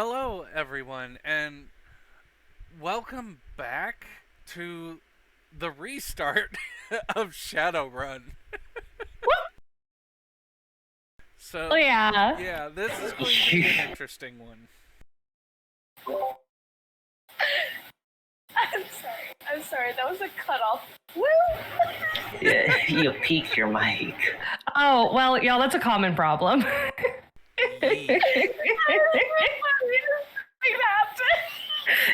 Hello, everyone, and welcome back to the restart of Shadowrun. Oh So, yeah. yeah, this is going to be an interesting one. I'm sorry, that was a cutoff. Woo! Yeah, you peaked your mic. Oh well, y'all. That's a common problem. Yeesh.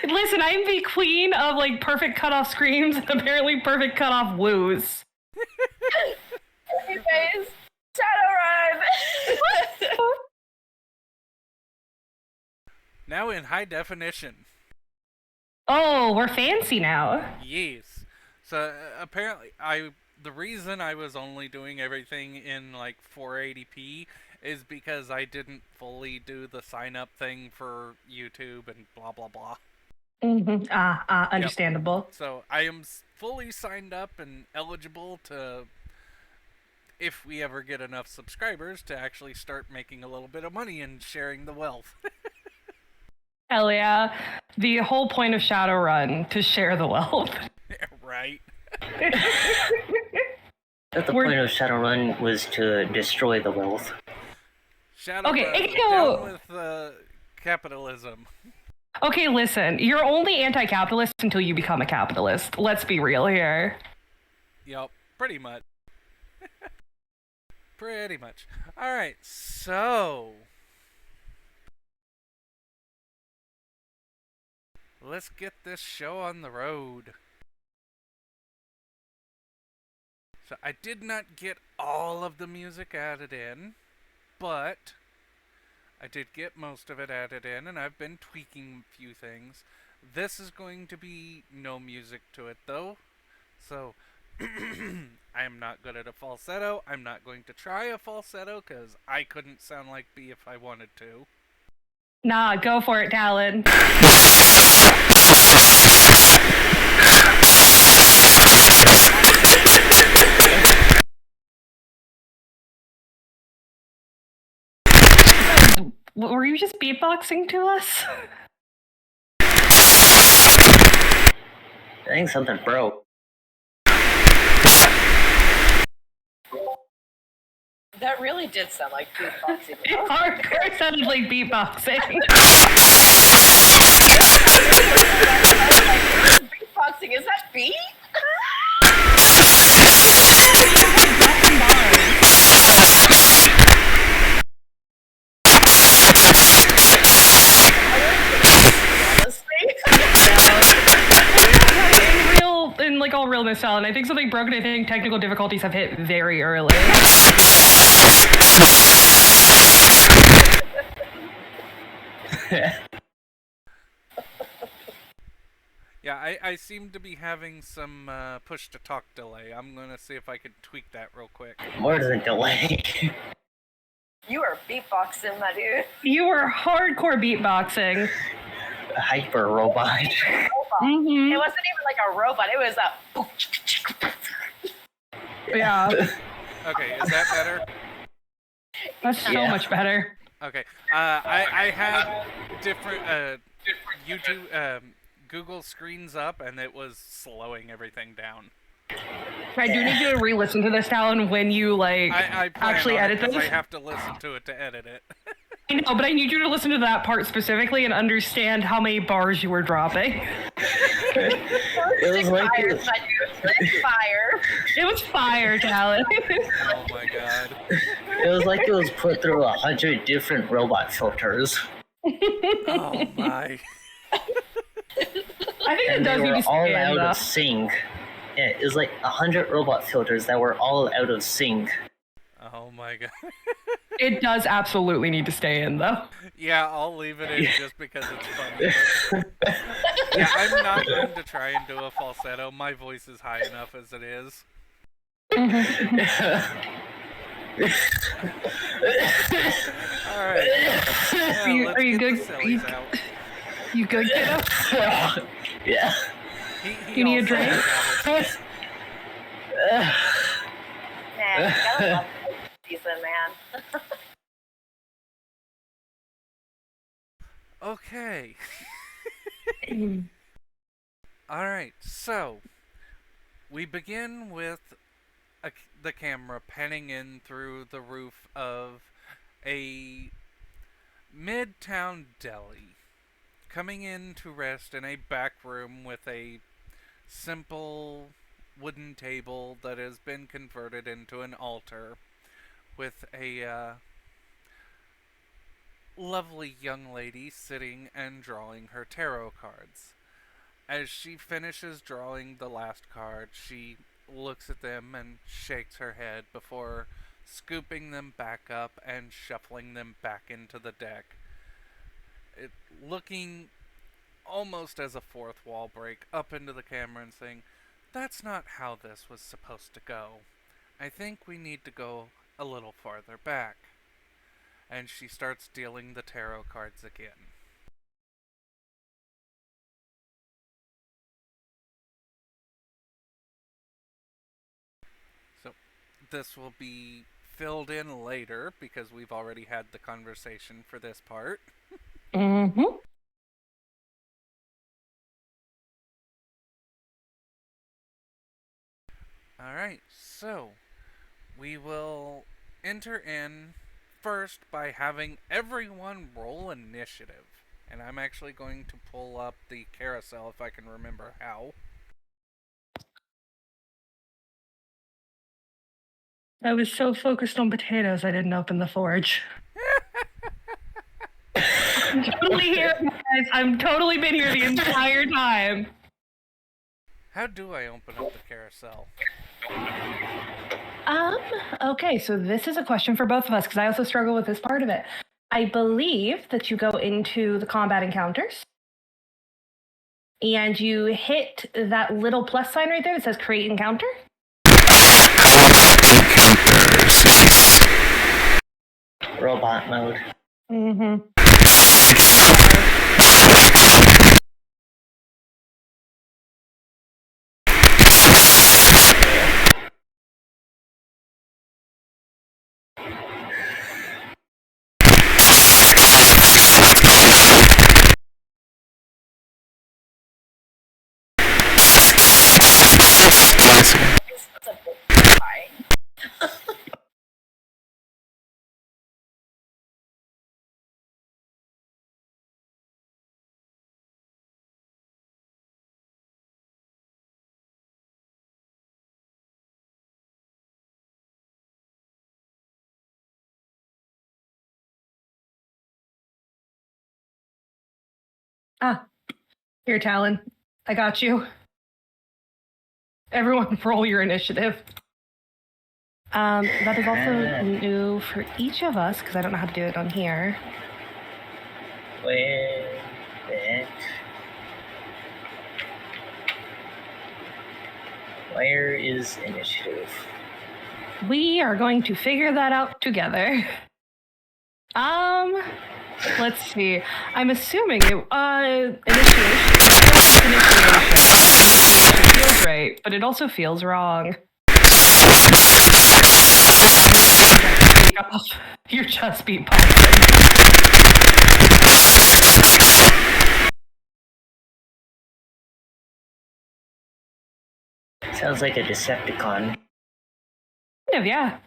Listen, I'm the queen of like perfect cutoff screams and apparently perfect cutoff woos. Anyways, Shadowrun! Now in high definition. Oh, we're fancy now. Yes. So, apparently, the reason I was only doing everything in like 480p is because I didn't fully do the sign up thing for YouTube and blah blah blah. Understandable. So I am fully signed up and eligible to, if we ever get enough subscribers, to actually start making a little bit of money and sharing the wealth. Hell yeah. The whole point of Shadowrun to share the wealth. Right. But the point of Shadowrun was to destroy the wealth. Shadowrun, Okay, down with capitalism. Okay, listen. You're only anti-capitalist until you become a capitalist. Let's be real here. Yep, pretty much. Pretty much. Alright, so let's get this show on the road. So I did not get all of the music added in, but I did get most of it added in, and I've been tweaking a few things. This is going to be no music to it, though. So, I am not good at a falsetto. I'm not going to try a falsetto, because I couldn't sound like B if I wanted to. Nah, go for it, Talon. Were you just beatboxing to us? I think something broke. That really did sound like beatboxing. It hardcore sounded like beatboxing. Beatboxing, is that beat? In like all realness, Talon, I think something broken. I think technical difficulties have hit very early. Yeah, I seem to be having some push-to-talk delay. I'm going to see if I can tweak that real quick. More than delay. You are beatboxing, my dude. You were hardcore beatboxing. A hyper robot. Mm-hmm. It wasn't even like a robot, it was a... Yeah. Okay, is that better? That's so much better. Okay, I had different YouTube, Google screens up, and it was slowing everything down. I do need you to re-listen to this, Talon, when you like I actually edit this. I have to listen to it to edit it. I know, but I need you to listen to that part specifically and understand how many bars you were dropping. It was like fire, my dude. Fire. It was fire, Talon. Oh my god. it was like it was put through 100 different robot filters. Oh my. I think it And does they need were to all stay in, out though. of sync. Yeah, it was like 100 robot filters that were all out of sync. Oh my god. It does absolutely need to stay in, though. Yeah, I'll leave it in just because it's funny. Yeah, I'm not going to try and do a falsetto. My voice is high enough as it is. Alright. Are you good? You good, kiddo? Yeah. He You need a also drink? has Man, you gotta love this season, man. Okay. Alright, so we begin with the camera panning in through the roof of a midtown deli, coming in to rest in a back room with a simple wooden table that has been converted into an altar with a lovely young lady sitting and drawing her tarot cards. As she finishes drawing the last card, she looks at them and shakes her head before scooping them back up and shuffling them back into the deck. Looking almost as a fourth wall break up into the camera and saying, "That's not how this was supposed to go. I think we need to go a little farther back." And she starts dealing the tarot cards again. So this will be filled in later because we've already had the conversation for this part. Mm-hmm. Alright, so we will enter in first by having everyone roll initiative. And I'm actually going to pull up the carousel if I can remember how. I was so focused on potatoes, I didn't open the forge. I'm totally here, guys. I've totally been here the entire time. How do I open up the carousel? Okay, so this is a question for both of us because I also struggle with this part of it. I believe that you go into the combat encounters and you hit that little plus sign right there that says create encounter. Robot mode. Mm-hmm. It's a bit fine. Ah, here, Talon. I got you. Everyone, roll your initiative. That is also new for each of us because I don't know how to do it on here. Wait a bit. Where is initiative? We are going to figure that out together. Let's see. I'm assuming initiation. Initiation feels right, but it also feels wrong. You're just beatboxing. Sounds like a Decepticon. Kind of, yeah.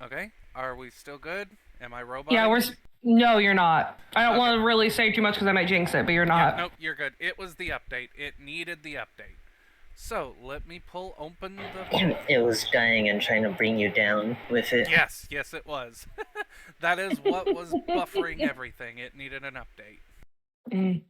Okay, are we still good? Am I robot? Yeah, No, you're not. I don't Okay. want to really say too much because I might jinx it, but you're not. Yeah, nope, you're good. It was the update. It needed the update. So, let me pull open the... It was dying and trying to bring you down with it. Yes, it was. That is what was buffering everything. It needed an update. Mm.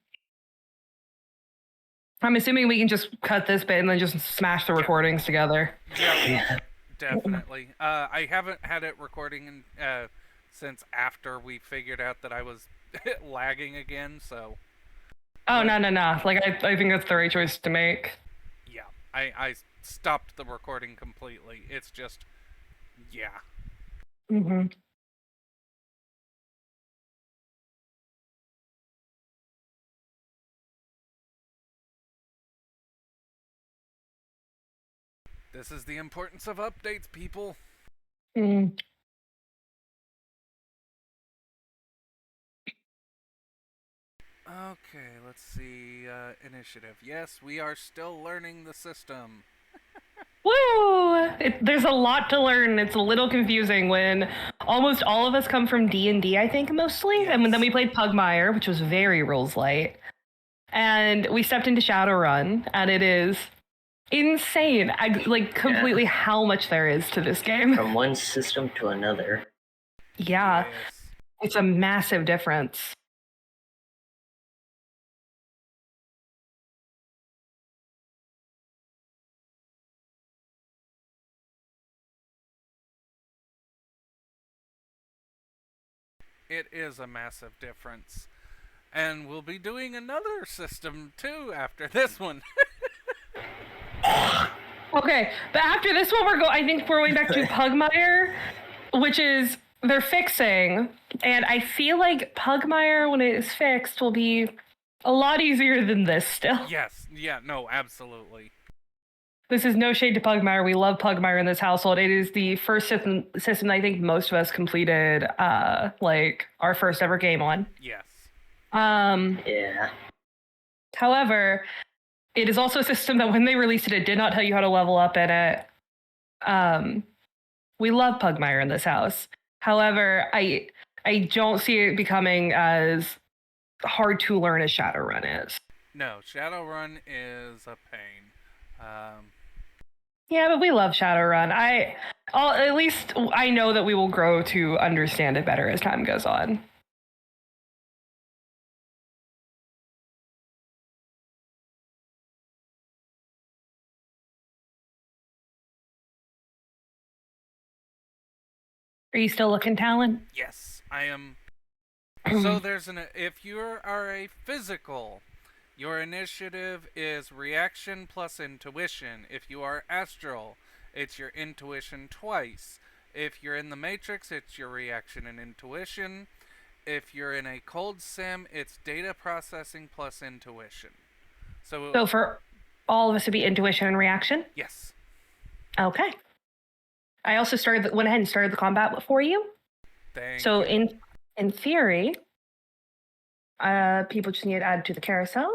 I'm assuming we can just cut this bit and then just smash the recordings together. Yeah. Definitely. I haven't had it recording since after we figured out that I was lagging again, so... Oh, no. Like, I think that's the right choice to make. Yeah, I stopped the recording completely. It's just... yeah. Mm-hmm. This is the importance of updates, people. Mm. Okay, let's see. Initiative. Yes, we are still learning the system. Woo! There's a lot to learn. It's a little confusing when almost all of us come from D&D, I think, mostly. Yes. And then we played Pugmire, which was very rules light. And we stepped into Shadowrun, and it is insane. Completely how much there is to this game. From one system to another. Yeah, Yes. it's a massive difference. It is a massive difference. And we'll be doing another system too after this one. Okay, but after this one, I think we're going back to Pugmire, which is they're fixing, and I feel like Pugmire, when it is fixed, will be a lot easier than this still. Yes. Yeah. No. Absolutely. This is no shade to Pugmire. We love Pugmire in this household. It is the first system I think most of us completed, our first ever game on. Yes. Yeah. However, it is also a system that when they released it, it did not tell you how to level up in it. We love Pugmire in this house. However, I don't see it becoming as hard to learn as Shadowrun is. No, Shadowrun is a pain. Yeah, but we love Shadowrun. At least I know that we will grow to understand it better as time goes on. Are you still looking, Talon? Yes, I am. So if you are a physical, your initiative is reaction plus intuition. If you are astral, it's your intuition twice. If you're in the Matrix, it's your reaction and intuition. If you're in a cold sim, it's data processing plus intuition. So for all of us to be intuition and reaction? Yes. Okay. I also went ahead and started the combat for you. Thank so you. in theory, people just need to add to the carousel.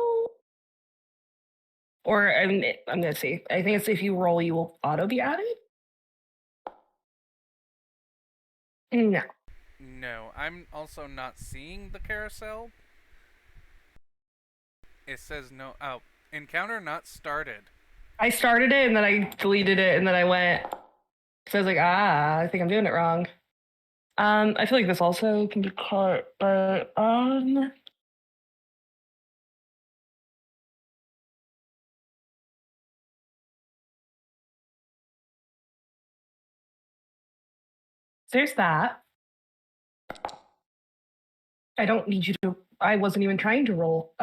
Or I'm gonna see. I think it's if you roll, you will auto be added. No. No, I'm also not seeing the carousel. It says no. Oh, encounter not started. I started it and then I deleted it and then I went. So I was like, I think I'm doing it wrong. I feel like this also can be caught, but there's that. I don't need you to. I wasn't even trying to roll.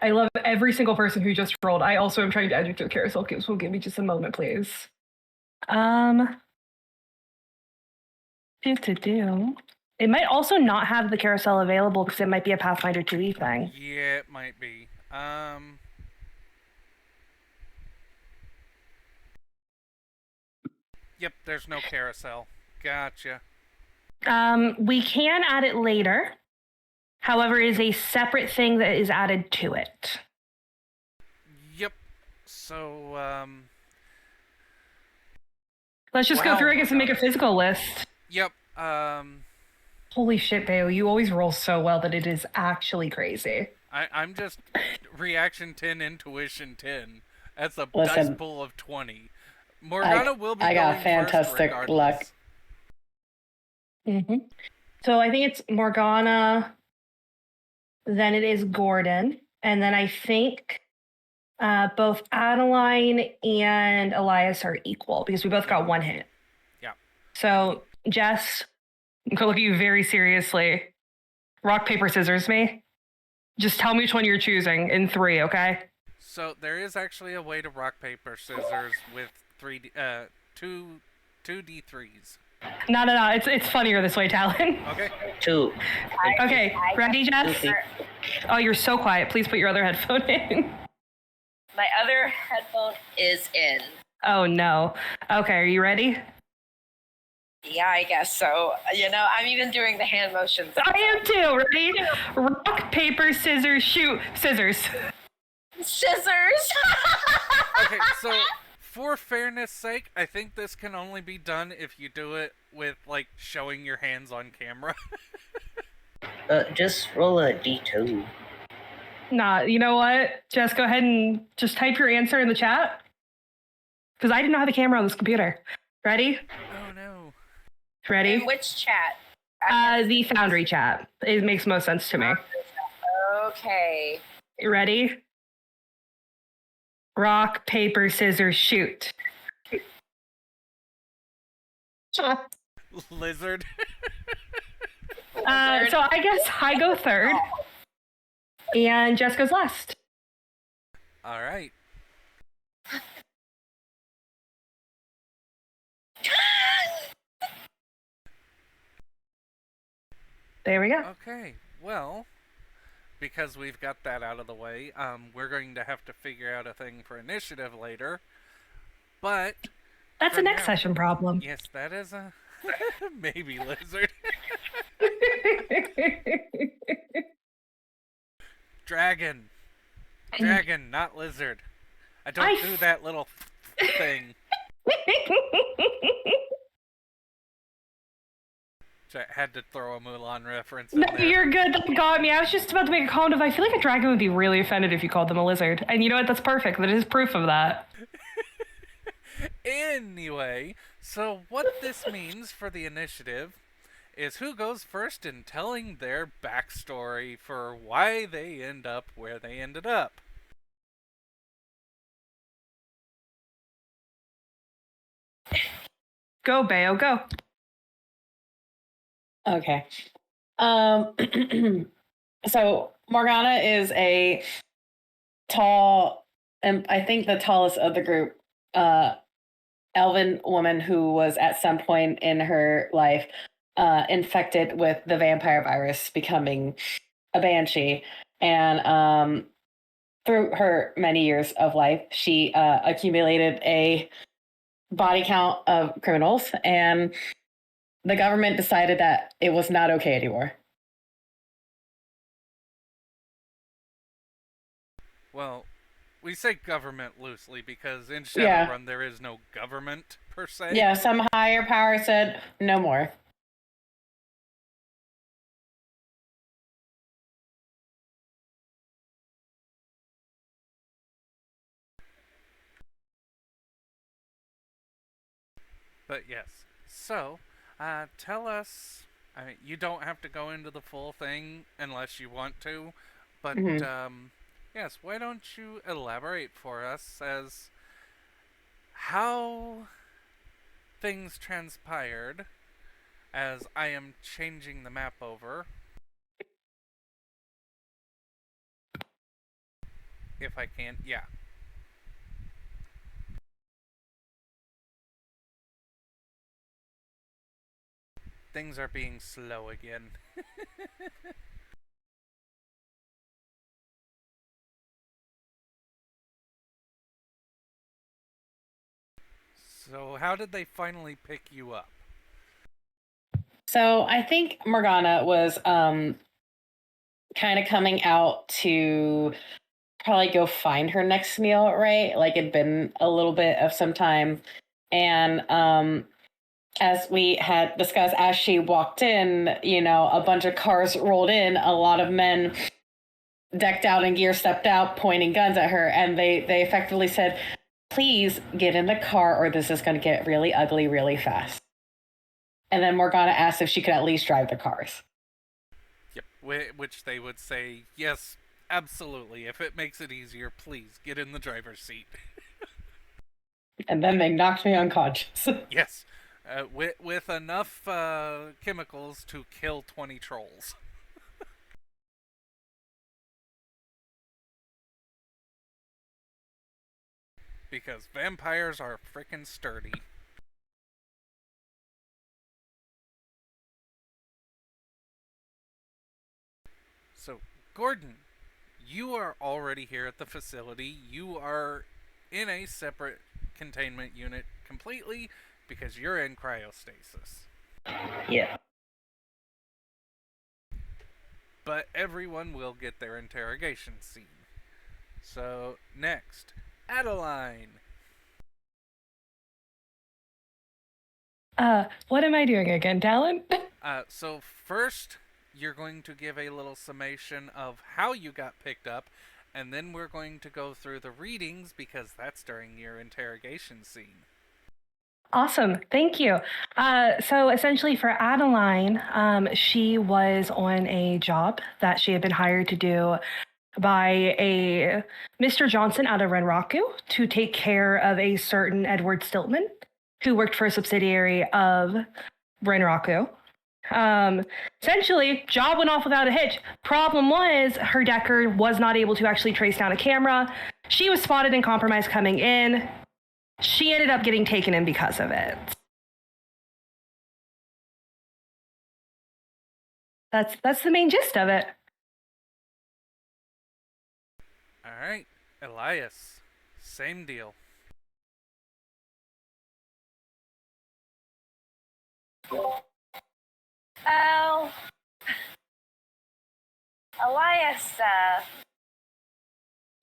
I love every single person who just rolled. I also am trying to add you to the carousel. So give me just a moment, please. It might also not have the carousel available because it might be a Pathfinder 2e thing. Yeah, it might be. Yep, there's no carousel. Gotcha. We can add it later. However, it is a separate thing that is added to it. Yep. So, let's just go through, I guess, and make a physical list. Yep. Holy shit, Bayo, you always roll so well that it is actually crazy. I'm just reaction 10, intuition 10. That's a Listen, dice pool of 20. Morgana will be I got going fantastic first luck. Mm-hmm. So I think it's Morgana, then it is Gordon, and then I think both Adeline and Elias are equal because we both got one hit. Yeah. So Jess, I'm gonna look at you very seriously. Rock, paper, scissors me. Just tell me which one you're choosing in 3, okay? So there is actually a way to rock, paper, scissors with 2d3s. No. It's funnier this way, Talon. Okay. 2. Okay, ready, Jess? Okay. Oh, you're so quiet. Please put your other headphone in. My other headphone is in. Oh, no. Okay, are you ready? Yeah, I guess so. I'm even doing the hand motions. I am too. Ready? Rock, paper, scissors, shoot. Scissors. Scissors. Okay, so for fairness sake, I think this can only be done if you do it with like showing your hands on camera. Just roll a d2. Nah, you know what? Jess, go ahead and just type your answer in the chat. Because I didn't have the camera on this computer. Ready? Oh no. Ready? In which chat? The Foundry chat. It makes most sense to me. Okay. You ready? Rock, paper, scissors, shoot. Lizard. So I guess I go third. And Jess goes last. All right. There we go. Okay. Well, because we've got that out of the way, we're going to have to figure out a thing for initiative later. But That's for a next now- session problem. Yes, that is a maybe lizard. Dragon. Dragon, not lizard. I don't do that little thing. So I had to throw a Mulan reference in No, there. you're good. That got me. I was just about to make a comment of I feel like a dragon would be really offended if you called them a lizard. And you know what? That's perfect. That is proof of that. Anyway, so what this means for the initiative is who goes first in telling their backstory for why they end up where they ended up. Go, Bayo, go. Okay. So Morgana is a tall, and I think the tallest of the group, elven woman who was at some point in her life infected with the vampire virus, becoming a banshee. And through her many years of life, she accumulated a body count of criminals, and the government decided that it was not okay anymore. Well, we say government loosely because in Shadowrun Yeah. there is no government per se. Yeah, some higher power said no more. But yes. So, tell us. I mean, you don't have to go into the full thing unless you want to, but yes, why don't you elaborate for us as how things transpired as I am changing the map over. If I can, yeah. Things are being slow again. So, how did they finally pick you up? So I think Morgana was kind of coming out to probably go find her next meal, right? Like it'd been a little bit of some time. And as we had discussed, as she walked in, you know, a bunch of cars rolled in, a lot of men decked out in gear stepped out, pointing guns at her, and they effectively said, please get in the car or this is going to get really ugly really fast. And then Morgana asked if she could at least drive the cars. Yep, which they would say, yes, absolutely. If it makes it easier, please get in the driver's seat. And then they knocked me unconscious. Yes, with enough chemicals to kill 20 trolls. Because vampires are frickin' sturdy. So, Gordon, you are already here at the facility. You are in a separate containment unit completely because you're in cryostasis. Yeah. But everyone will get their interrogation scene. So, next, Adeline. What am I doing again, Talon? So first, you're going to give a little summation of how you got picked up, and then we're going to go through the readings because that's during your interrogation scene. Awesome. Thank you. So essentially for Adeline, she was on a job that she had been hired to do by a Mr. Johnson out of Renraku to take care of a certain Edward Stiltman who worked for a subsidiary of Renraku. Essentially, job went off without a hitch. Problem was, her Decker was not able to actually trace down a camera. She was spotted in compromise coming in. She ended up getting taken in because of it. That's the main gist of it. Alright, Elias. Same deal. Oh, Elias,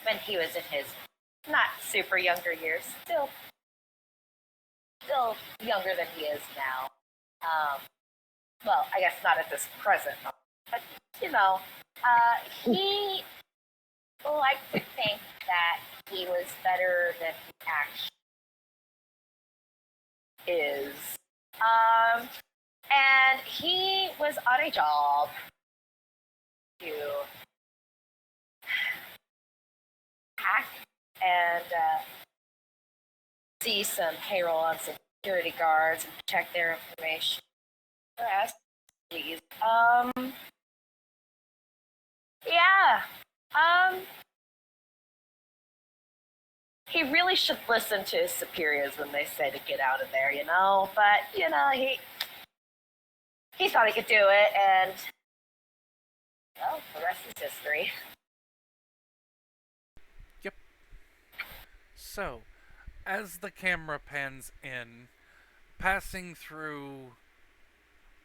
when he was in his not super younger years, still younger than he is now. Well, I guess not at this present moment, but he liked to think that he was better than he actually is. And he was on a job to hack and see some payroll on some security guards and check their information. Yes, please. Yeah. He really should listen to his superiors when they say to get out of there, But, he thought he could do it, and, well, the rest is history. Yep. So, as the camera pans in, passing through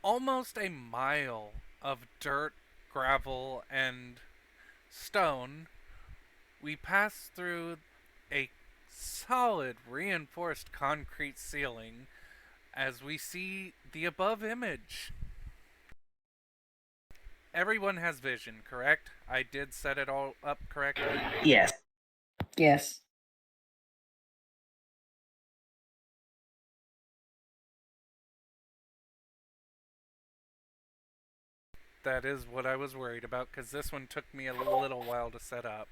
almost a mile of dirt, gravel, and stone, we pass through a solid reinforced concrete ceiling as we see the above image. Everyone has vision, correct? I did set it all up correctly. Yes. Yes. That is what I was worried about, because this one took me a little while to set up.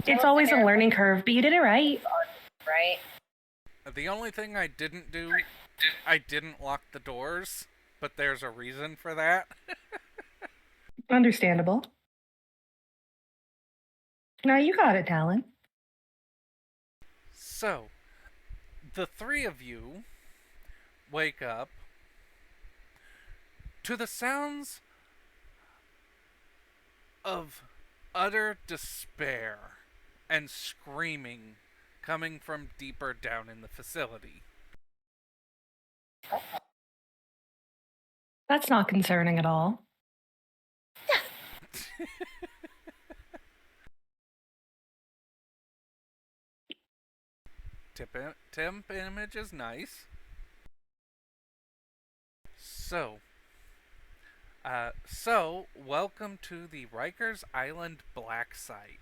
It's always a learning curve, but you did it right. Right? The only thing I didn't do, I didn't lock the doors, but there's a reason for that. Understandable. Now you got it, Talon. So, the three of you wake up to the sounds of utter despair and screaming coming from deeper down in the facility. That's not concerning at all. Temp image is nice. So, welcome to the Rikers Island Black Site.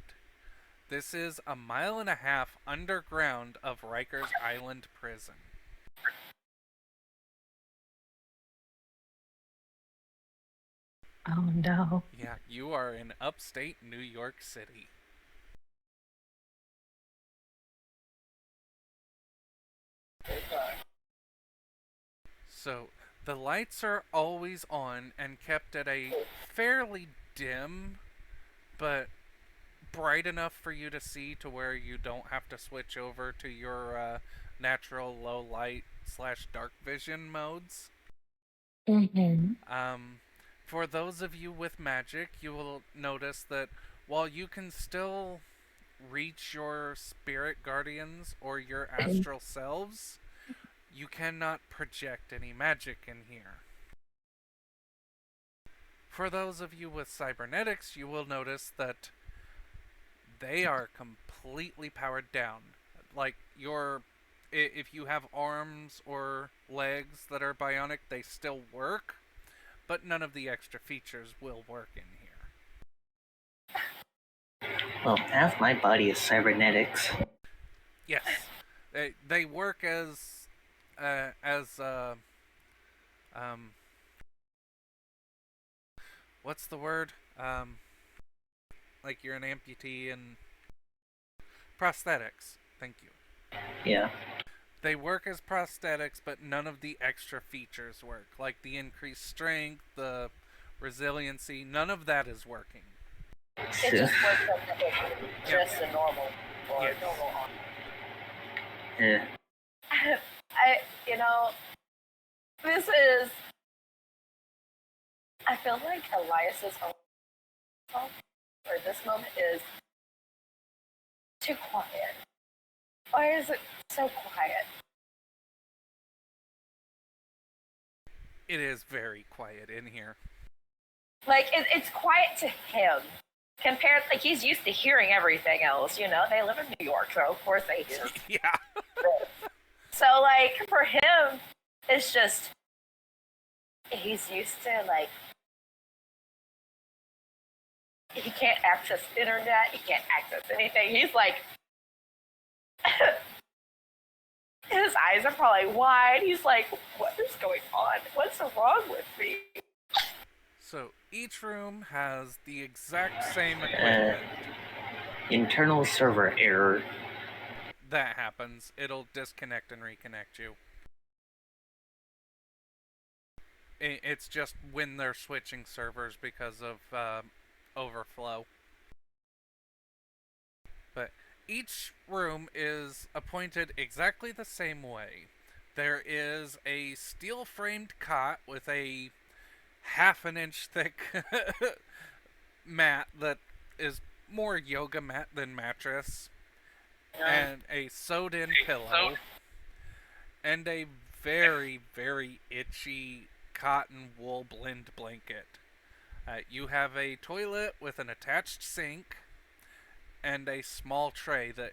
This is a mile and a half underground of Rikers Island Prison. Oh no. Yeah, you are in upstate New York City. So, the lights are always on and kept at a fairly dim, but bright enough for you to see to where you don't have to switch over to your natural low light / dark vision modes. For those of you with magic, you will notice that while you can still reach your spirit guardians or your astral selves, you cannot project any magic in here. For those of you with cybernetics, you will notice that they are completely powered down. Like, if you have arms or legs that are bionic, they still work, but none of the extra features will work in here. Well, half my body is cybernetics. Yes, they work as what's the word? Like you're an amputee and prosthetics. Thank you. Yeah. They work as prosthetics, but none of the extra features work. Like the increased strength, the resiliency, none of that is working. It just works like just a normal or Yes. normal arm. Yeah. This is. I feel like Elias's own or this moment is too quiet. Why is it so quiet? It is very quiet in here. Like, it's quiet to him. Compared, like, he's used to hearing everything else, you know? They live in New York, so of course they hear. Yeah. So, like, for him, it's just, he's used to, like, he can't access internet, he can't access anything. He's like, his eyes are probably wide. He's like, what is going on? What's wrong with me? So each room has the exact same equipment. Internal server error. That happens. It'll disconnect and reconnect you. It's just when they're switching servers because of overflow. But each room is appointed exactly the same way. There is a steel-framed cot with a half an inch thick mat that is more yoga mat than mattress, and a sewed-in pillow, and a very, very itchy cotton wool blend blanket. You have a toilet with an attached sink and a small tray that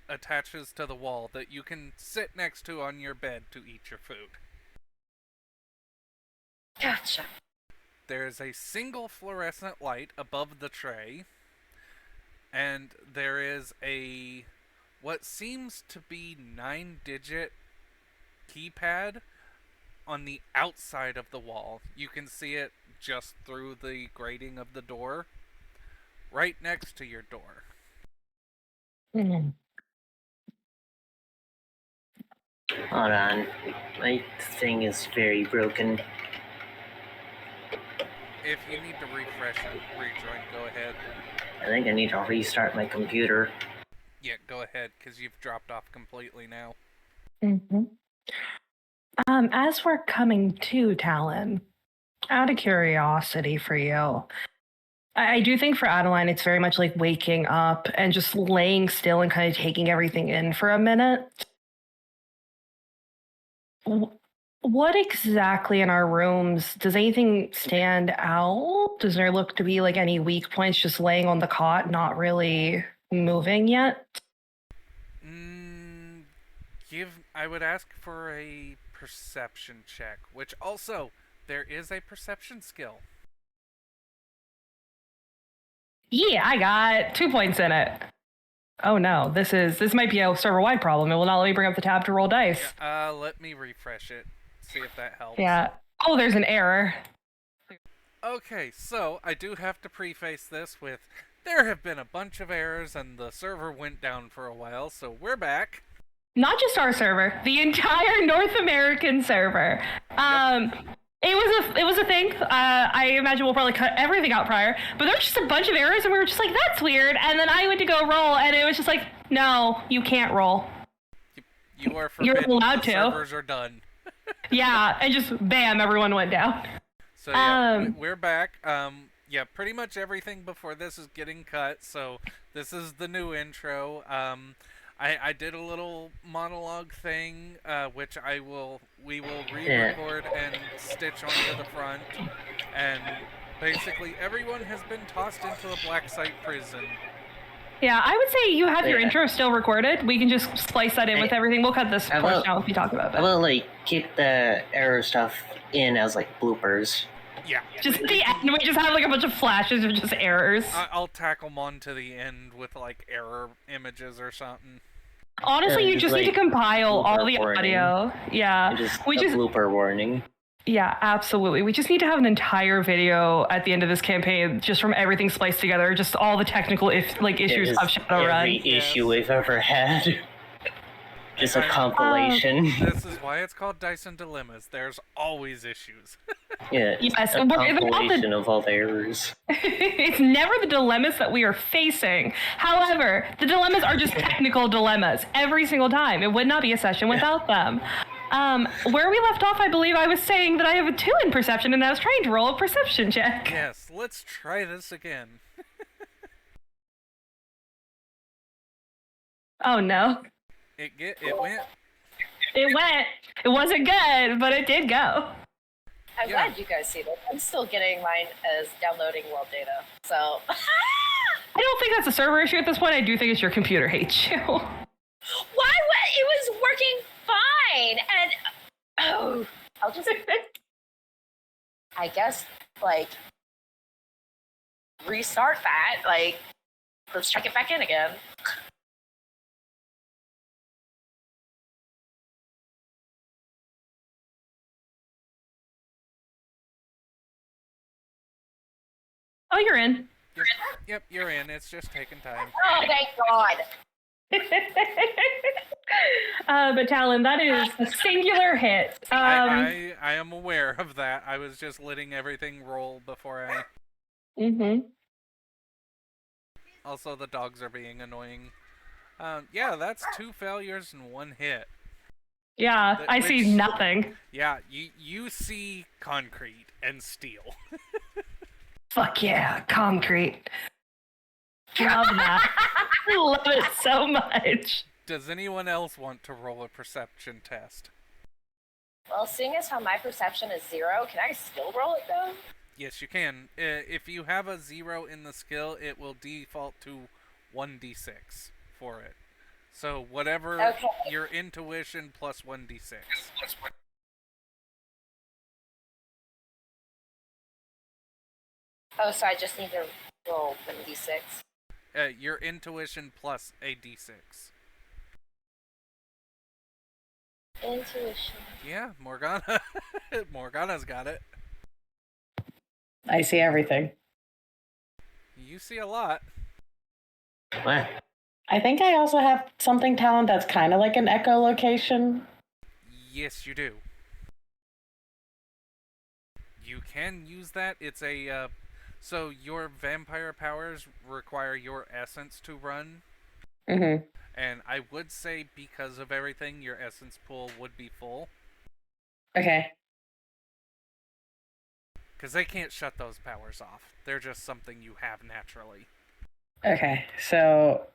attaches to the wall that you can sit next to on your bed to eat your food. Gotcha. There's a single fluorescent light above the tray, and there is a what seems to be 9-digit keypad on the outside of the wall. You can see it just through the grating of the door, right next to your door. Mm. Hold on. My thing is very broken. If you need to refresh and rejoin, go ahead. I think I need to restart my computer. Yeah, go ahead, because you've dropped off completely now. Mm-hmm. As we're coming to Talon, out of curiosity for you, I do think for Adeline, it's very much like waking up and just laying still and kind of taking everything in for a minute. What exactly in our rooms, does anything stand out? Does there look to be like any weak points just laying on the cot, not really moving yet? I would ask for a perception check, which also, there is a perception skill. Yeah, I got 2 points in it. Oh no, this might be a server-wide problem. It will not let me bring up the tab to roll dice. Yeah, let me refresh it. See if that helps. Yeah. Oh, there's an error. Okay, so I do have to preface this with there have been a bunch of errors and the server went down for a while, so we're back. Not just our server, the entire North American server. It was a thing. I imagine we'll probably cut everything out prior, but there was just a bunch of errors, and we were just like, "That's weird." And then I went to go roll, and it was just like, "No, you can't roll. You are forbidden. You're allowed the to." Servers are done. Yeah, and just bam, everyone went down. So yeah, we're back. Yeah, pretty much everything before this is getting cut. So this is the new intro. I did a little monologue thing, which we will re-record and stitch onto the front, and basically everyone has been tossed into a black site prison. Yeah, I would say you have your Yeah. intro still recorded. We can just splice that in with everything. We'll cut this How portion about- out if we talk about I it. will like keep the error stuff in as like bloopers. Yeah, Just at the end, we just have like a bunch of flashes of just errors. I'll tack them on to the end with like error images or something. Honestly, you just need to like, compile all the blooper warning. audio. Yeah, And just we a just blooper warning. yeah, absolutely. We just need to have an entire video at the end of this campaign, just from everything spliced together, just all the technical issues of Every Shadowrun. Yes. issue we've ever had. Just a compilation. This is why it's called Dyson Dilemmas. There's always issues. Yeah, Yes, a we're- they're not compilation of all the errors. It's never the dilemmas that we are facing. However, the dilemmas are just technical dilemmas every single time. It would not be a session without them. Where we left off, I believe I was saying that I have a 2 in perception, and I was trying to roll a perception check. Yes, let's try this again. Oh no. It went. It went. It wasn't good, but it did go. I'm Yeah. glad you guys see this. I'm still getting mine as downloading world data. So I don't think that's a server issue at this point. I do think it's your computer hates you. why would it was working fine? And I'll just I guess like restart that. Like let's check it back in again. Oh, you're in. Yep, you're in. It's just taking time. Oh thank God. But Talon, that is a singular hit. I am aware of that. I was just letting everything roll before I. Mm-hmm. Also, the dogs are being annoying. Yeah, that's 2 failures and 1 hit. Yeah, I see Which- nothing. Yeah, you see concrete and steel. Fuck yeah, concrete. Love that. I love it so much. Does anyone else want to roll a perception test? Well, seeing as how my perception is 0, can I still roll it though? Yes, you can. If you have a 0 in the skill, it will default to 1d6 for it. So whatever Okay. your intuition plus 1d6. Oh, so I just need to roll 1d6. Your intuition plus a d6. Intuition. Yeah, Morgana. Morgana's got it. I see everything. You see a lot. What? I think I also have something talent that's kind of like an echolocation. Yes, you do. You can use that. It's a so your vampire powers require your essence to run, Mm-hmm. and I would say because of everything, your essence pool would be full. Okay. Because they can't shut those powers off. They're just something you have naturally. Okay. So,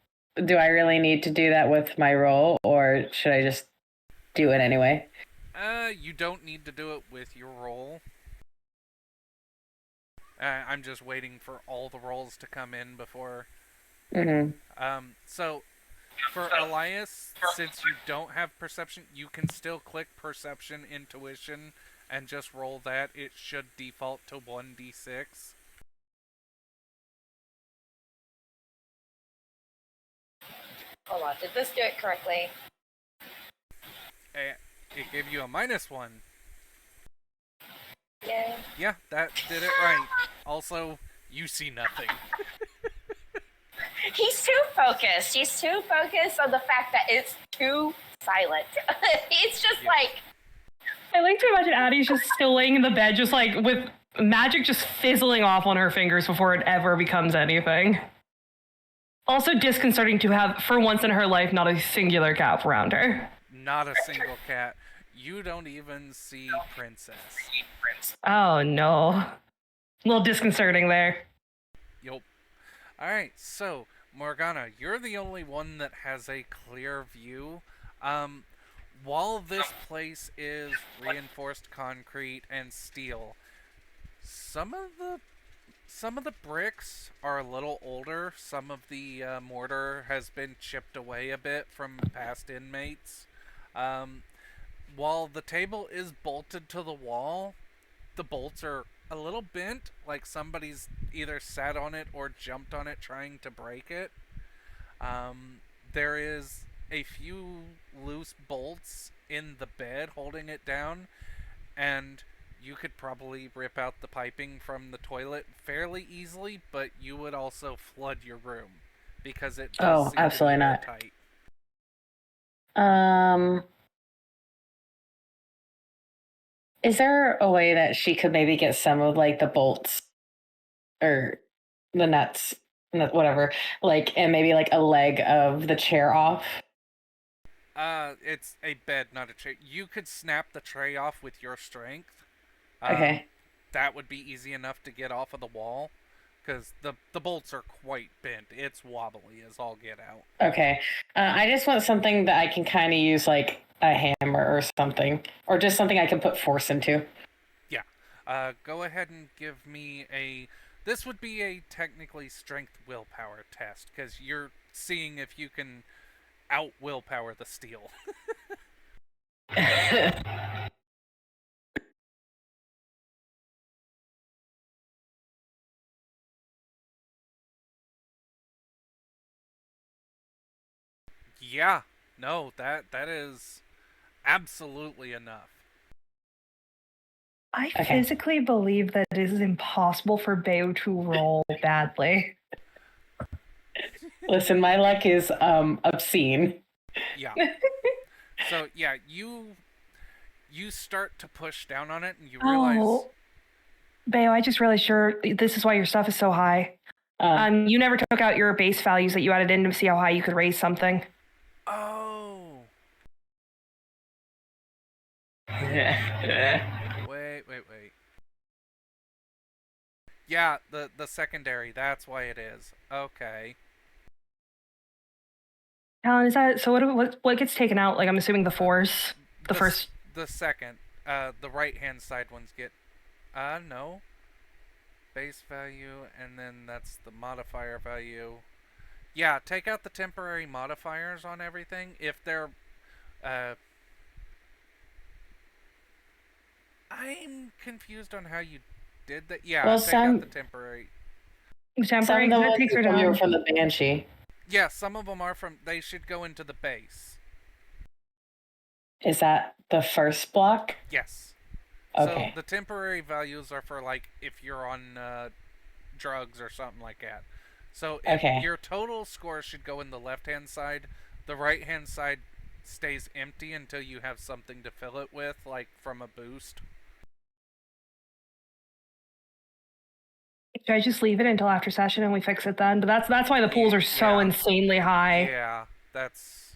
do I really need to do that with my roll, or should I just do it anyway? You don't need to do it with your roll. I'm just waiting for all the rolls to come in before. Mm-hmm. So for Elias, since you don't have perception, you can still click perception, intuition, and just roll that. It should default to 1d6. Hold on, did this do it correctly? It gave you a -1. Yay. Yeah, that did it right. Also, you see nothing. He's too focused. He's too focused on the fact that it's too silent. It's just Yeah. like, I like to imagine Addie's just still laying in the bed, just like with magic just fizzling off on her fingers before it ever becomes anything. Also disconcerting to have, for once in her life, not a singular cap around her. Not a single cat. You don't even see Princess. Oh no. A little disconcerting there. Yup. Alright, so, Morgana, you're the only one that has a clear view. Um, while this place is reinforced concrete and steel, some of the some of the bricks are a little older. Some of the mortar has been chipped away a bit from past inmates. Um, while the table is bolted to the wall, the bolts are a little bent, like somebody's either sat on it or jumped on it trying to break it. There is a few loose bolts in the bed holding it down, and you could probably rip out the piping from the toilet fairly easily, but you would also flood your room because it does Oh, seem absolutely to be not. airtight. Um, is there a way that she could maybe get some of like the bolts or the nuts, whatever, like, and maybe like a leg of the chair off? It's a bed, not a chair. You could snap the tray off with your strength. Um, Okay. that would be easy enough to get off of the wall, because the bolts are quite bent. It's wobbly as all get out. Okay. I just want something that I can kind of use like a hammer or something, or just something I can put force into. Yeah. Go ahead and give me a. This would be a technically strength willpower test, because you're seeing if you can out willpower the steel. Yeah. No, that is absolutely enough. I Okay. physically believe that it is impossible for Bayo to roll badly. Listen, my luck is obscene. Yeah. So yeah, you start to push down on it, and you realize. Oh, Bayo, I just realized this is why your stuff is so high. You never took out your base values that you added in to see how high you could raise something. Oh. Wait. Yeah, the secondary. That's why it is. Okay. Alan, is that so? What gets taken out? Like, I'm assuming the fours, the first. The second. The right hand side ones get. No. Base value, and then that's the modifier value. Yeah, take out the temporary modifiers on everything. If they're. I'm confused on how you did that. Yeah, Well, take out the some temporary. some Temporary, of the 'cause that ones takes her from you were down. from the Banshee. Yeah, some of them are from. They should go into the base. Is that the first block? Yes. So Okay. the temporary values are for like if you're on drugs or something like that. So if Okay. your total score should go in the left-hand side, the right-hand side stays empty until you have something to fill it with, like from a boost. Should I just leave it until after session and we fix it then? But that's why the pools are so Yeah. insanely high. Yeah, that's.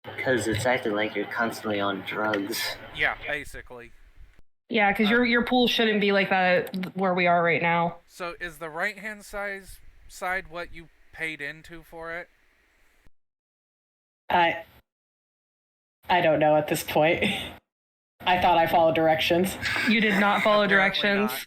Because it's acting like you're constantly on drugs. Yeah, basically. Yeah, because your pool shouldn't be like that where we are right now. So is the right-hand side what you paid into for it? I don't know at this point. I thought I followed directions. You did not follow Apparently directions.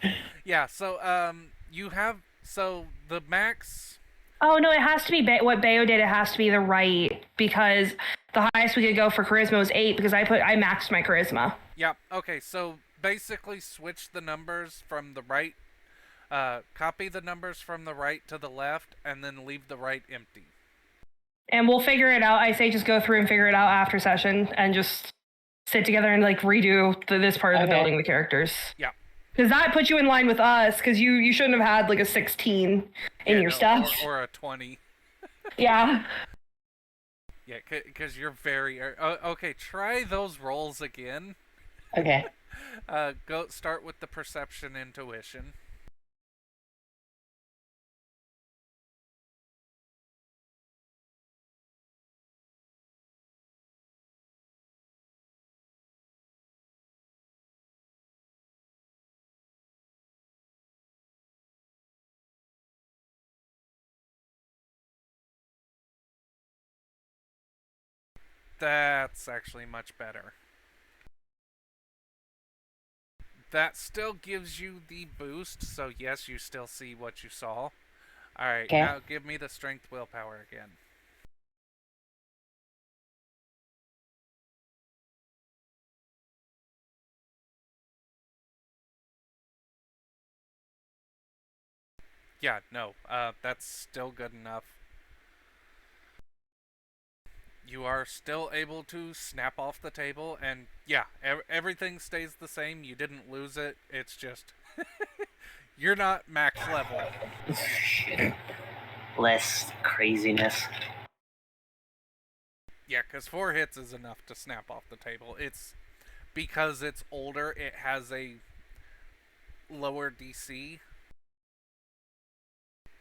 not. Yeah, so you have the max. Oh no, it has to be what Bayo did. It has to be the right because the highest we could go for charisma was 8 because I maxed my charisma. Yeah. Okay. So basically, switch the numbers from the right. Copy the numbers from the right to the left, and then leave the right empty. And we'll figure it out. I say just go through and figure it out after session and just sit together and like redo this part of the building the characters. Yeah. Because that puts you in line with us, because you shouldn't have had like a 16 in your stuff. Or a 20. Yeah. Yeah, because you're very. Okay, try those rolls again. Okay. Go start with the perception intuition. That's actually much better. That still gives you the boost, so yes, you still see what you saw. Alright, Okay. now give me the strength willpower again. Yeah, no, that's still good enough. You are still able to snap off the table, and yeah, everything stays the same. You didn't lose it. It's just you're not max level. Less craziness. Yeah, because 4 hits is enough to snap off the table. It's because it's older. It has a lower DC.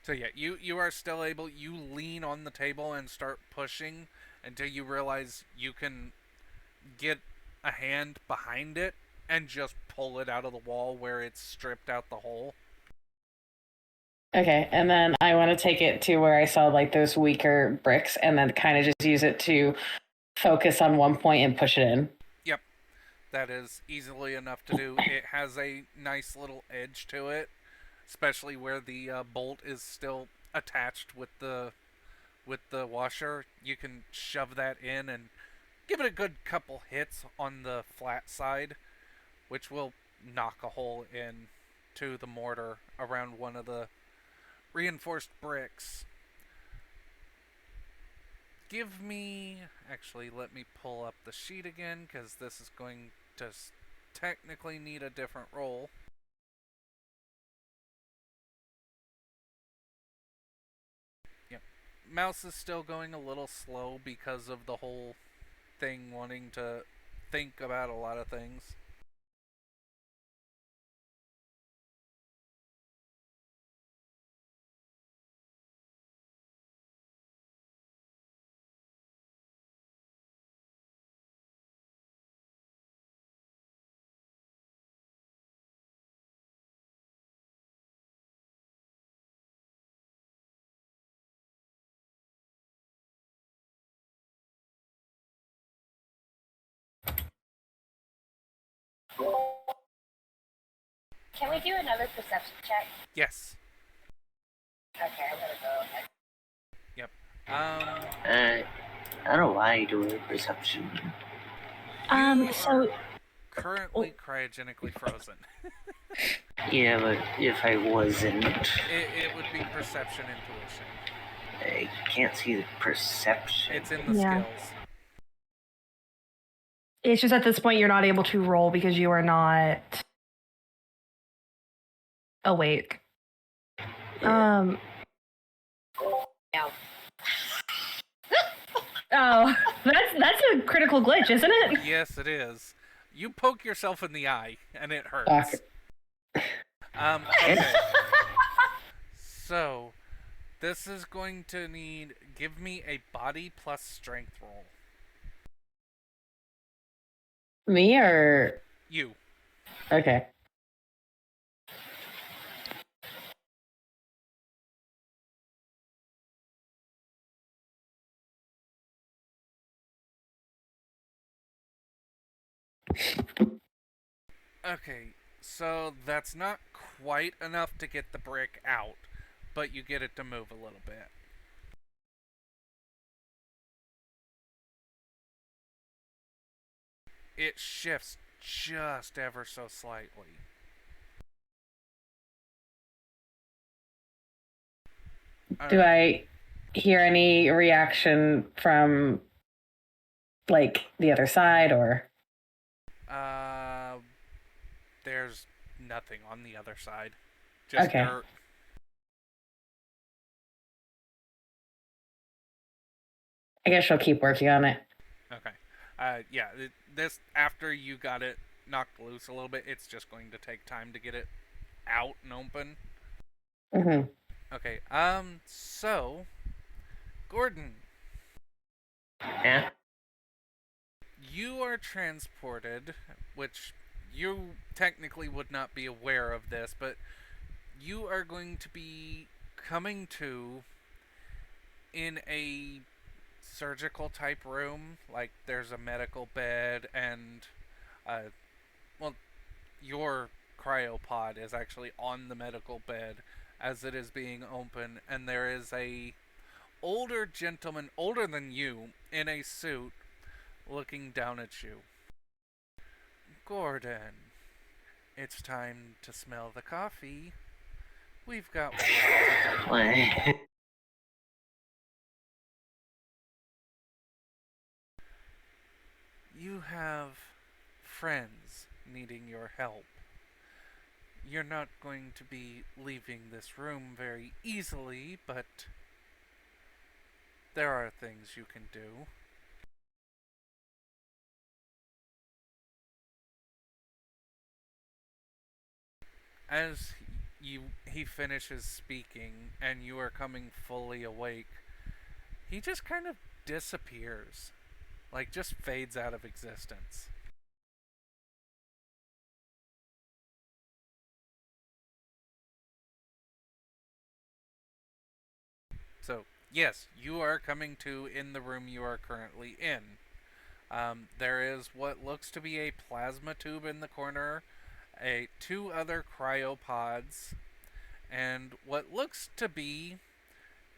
So yeah, you are still able. You lean on the table and start pushing until you realize you can get a hand behind it and just pull it out of the wall where it's stripped out the hole. Okay, and then I want to take it to where I saw like those weaker bricks and then kind of just use it to focus on one point and push it in. Yep, that is easily enough to do. It has a nice little edge to it, especially where the bolt is still attached with the washer. You can shove that in and give it a good couple hits on the flat side, which will knock a hole in to the mortar around one of the reinforced bricks. Give me... Actually, let me pull up the sheet again, because this is going to technically need a different roll. Yep. Mouse is still going a little slow because of the whole thing wanting to think about a lot of things. Can we do another perception check? Yes. Okay, I'm gonna go ahead. Yep. I don't know why you do a perception. You So are currently cryogenically frozen. Yeah, but if I wasn't, It would be perception intuition. I can't see the perception. It's in the Yeah. skills. it's just at this point you're not able to roll because you are not awake. Yeah. Now, Oh, that's a critical glitch, isn't it? Yes, it is. You poke yourself in the eye, and it hurts. Okay. So, this is going to need... Give me a body plus strength roll. Me or You. okay. Okay, so that's not quite enough to get the brick out, but you get it to move a little bit. It shifts just ever so slightly. Do I hear any reaction from like the other side or? There's nothing on the other side. Just Okay. dirt. I guess she'll keep working on it. Okay. Yeah, this, after you got it knocked loose a little bit, it's just going to take time to get it out and open. Mm-hmm. Okay, so, Gordon, Yeah. you are transported, which you technically would not be aware of this, but you are going to be coming to in a surgical type room. Like there's a medical bed and, uh, well, your cryopod is actually on the medical bed as it is being opened, and there is a older gentleman, older than you, in a suit, looking down at you. Gordon, it's time to smell the coffee. We've got work to do. Why? You have friends needing your help. You're not going to be leaving this room very easily, but there are things you can do. As he finishes speaking and you are coming fully awake, he just kind of disappears. Like just fades out of existence. So, yes, you are coming to in the room you are currently in. There is what looks to be a plasma tube in the corner, two other cryopods, and what looks to be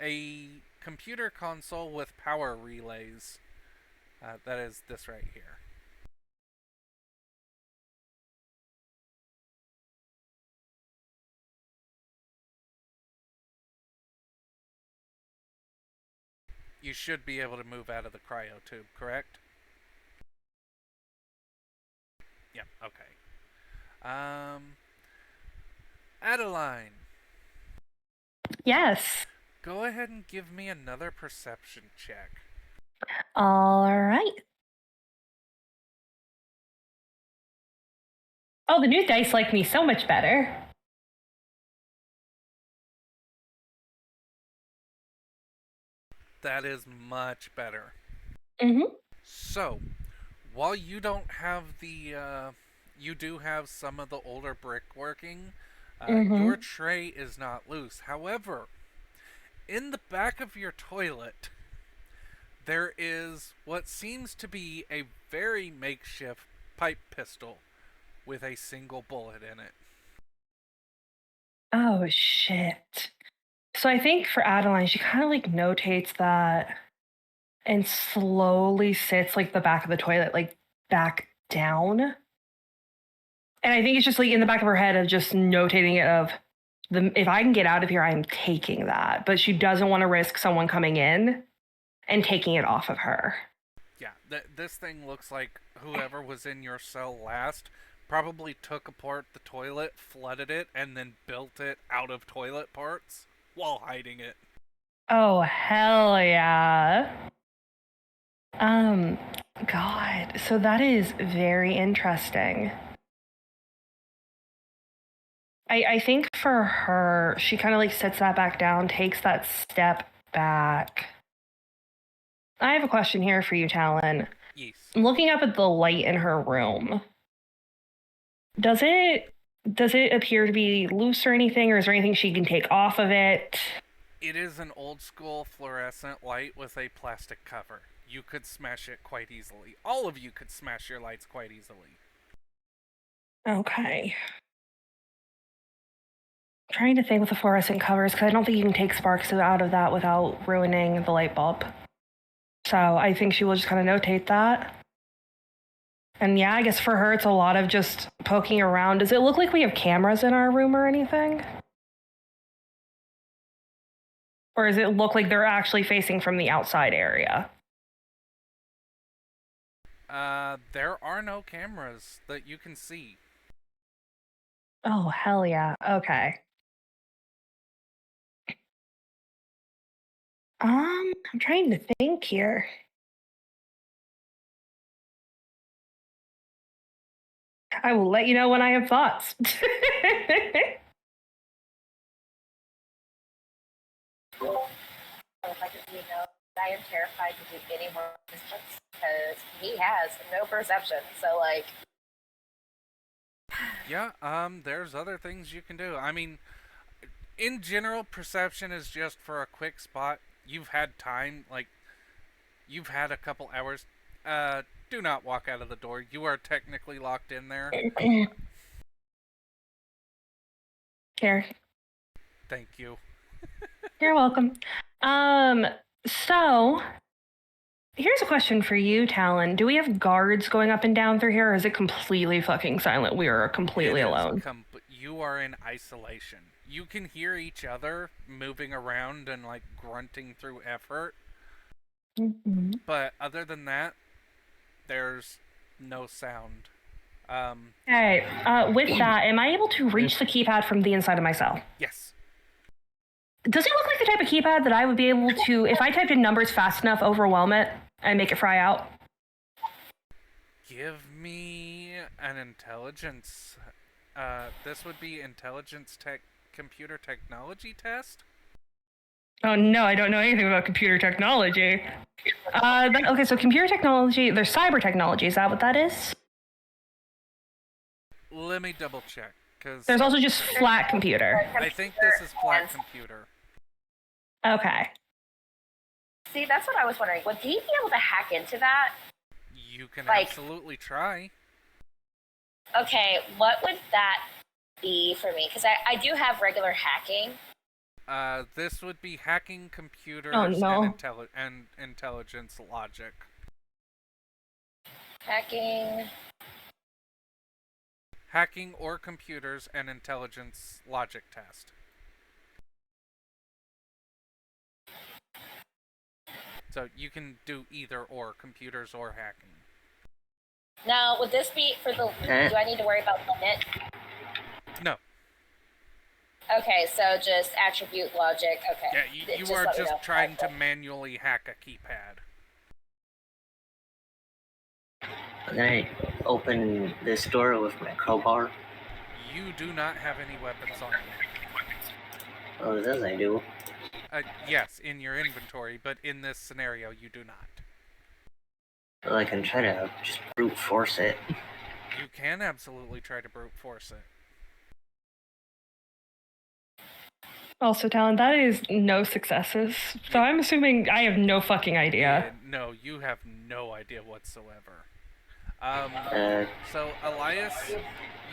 a computer console with power relays. That is this right here. You should be able to move out of the cryo tube, correct? Yeah, okay. Adeline, Yes. go ahead and give me another perception check. All right. Oh, the new dice like me so much better. That is much better. Mm-hmm. So, while you don't have you do have some of the older brickworking, your Mm-hmm. tray is not loose. However, in the back of your toilet, there is what seems to be a very makeshift pipe pistol with a single bullet in it. Oh shit. So I think for Adeline, she kind of like notates that and slowly sits like the back of the toilet, like back down. And I think it's just like in the back of her head of just notating it of the if I can get out of here, I'm taking that. But she doesn't want to risk someone coming in and taking it off of her. Yeah, this thing looks like whoever was in your cell last probably took apart the toilet, flooded it, and then built it out of toilet parts while hiding it. Oh hell yeah. Um God. So that is very interesting. I think for her, she kind of like sits that back down, takes that step back. I have a question here for you, Talon. Yes. Looking up at the light in her room, does it appear to be loose or anything, or is there anything she can take off of it? It is an old school fluorescent light with a plastic cover. You could smash it quite easily. All of you could smash your lights quite easily. Okay. I'm trying to think with the fluorescent covers because I don't think you can take sparks out of that without ruining the light bulb. So I think she will just kind of notate that. And yeah, I guess for her, it's a lot of just poking around. Does it look like we have cameras in our room or anything? Or does it look like they're actually facing from the outside area? There are no cameras that you can see. Oh, hell yeah. Okay. I'm trying to think here. I will let you know when I have thoughts. I am terrified to do any more resistance because he has no perception. So, like, Yeah, there's other things you can do. I mean, in general, perception is just for a quick spot. You've had time, like, You've had a couple hours. Do not walk out of the door. You are technically locked in there. Here. Thank you. You're welcome. So here's a question for you, Talon. Do we have guards going up and down through here, or is it completely fucking silent? We are completely alone. You are in isolation. You can hear each other moving around and like grunting through effort, Mm-hmm. but other than that, there's no sound. Okay. With that, am I able to reach the keypad from the inside of my cell? Yes. Does it look like the type of keypad that I would be able to, if I typed in numbers fast enough, overwhelm it and make it fry out? Give me an intelligence. This would be computer technology test. Oh no, I don't know anything about computer technology. Okay, so computer technology, there's cyber technology. Is that what that is? Let me double check, because There's also just flat computer. I think this is flat computer. Okay. See, that's what I was wondering. Would he be able to hack into that? You can Like- absolutely try. Okay, what would that be for me? Because I do have regular hacking. This would be hacking computers Oh, no. and intelligence logic. Hacking or computers and intelligence logic test. So you can do either or, computers or hacking. Now, would this be for the... Do I need to worry about limit? No. Okay, so just attribute logic. Okay. Yeah, you are let me just know. trying to manually hack a keypad. Then I open this door with my crowbar. You do not have any weapons on you. Oh, this I do. Yes, in your inventory, but in this scenario, you do not. Well, I can try to just brute force it. You can absolutely try to brute force it. Also, Talon, that is no successes. So I'm assuming I have no fucking idea. No, you have no idea whatsoever. So, Elias,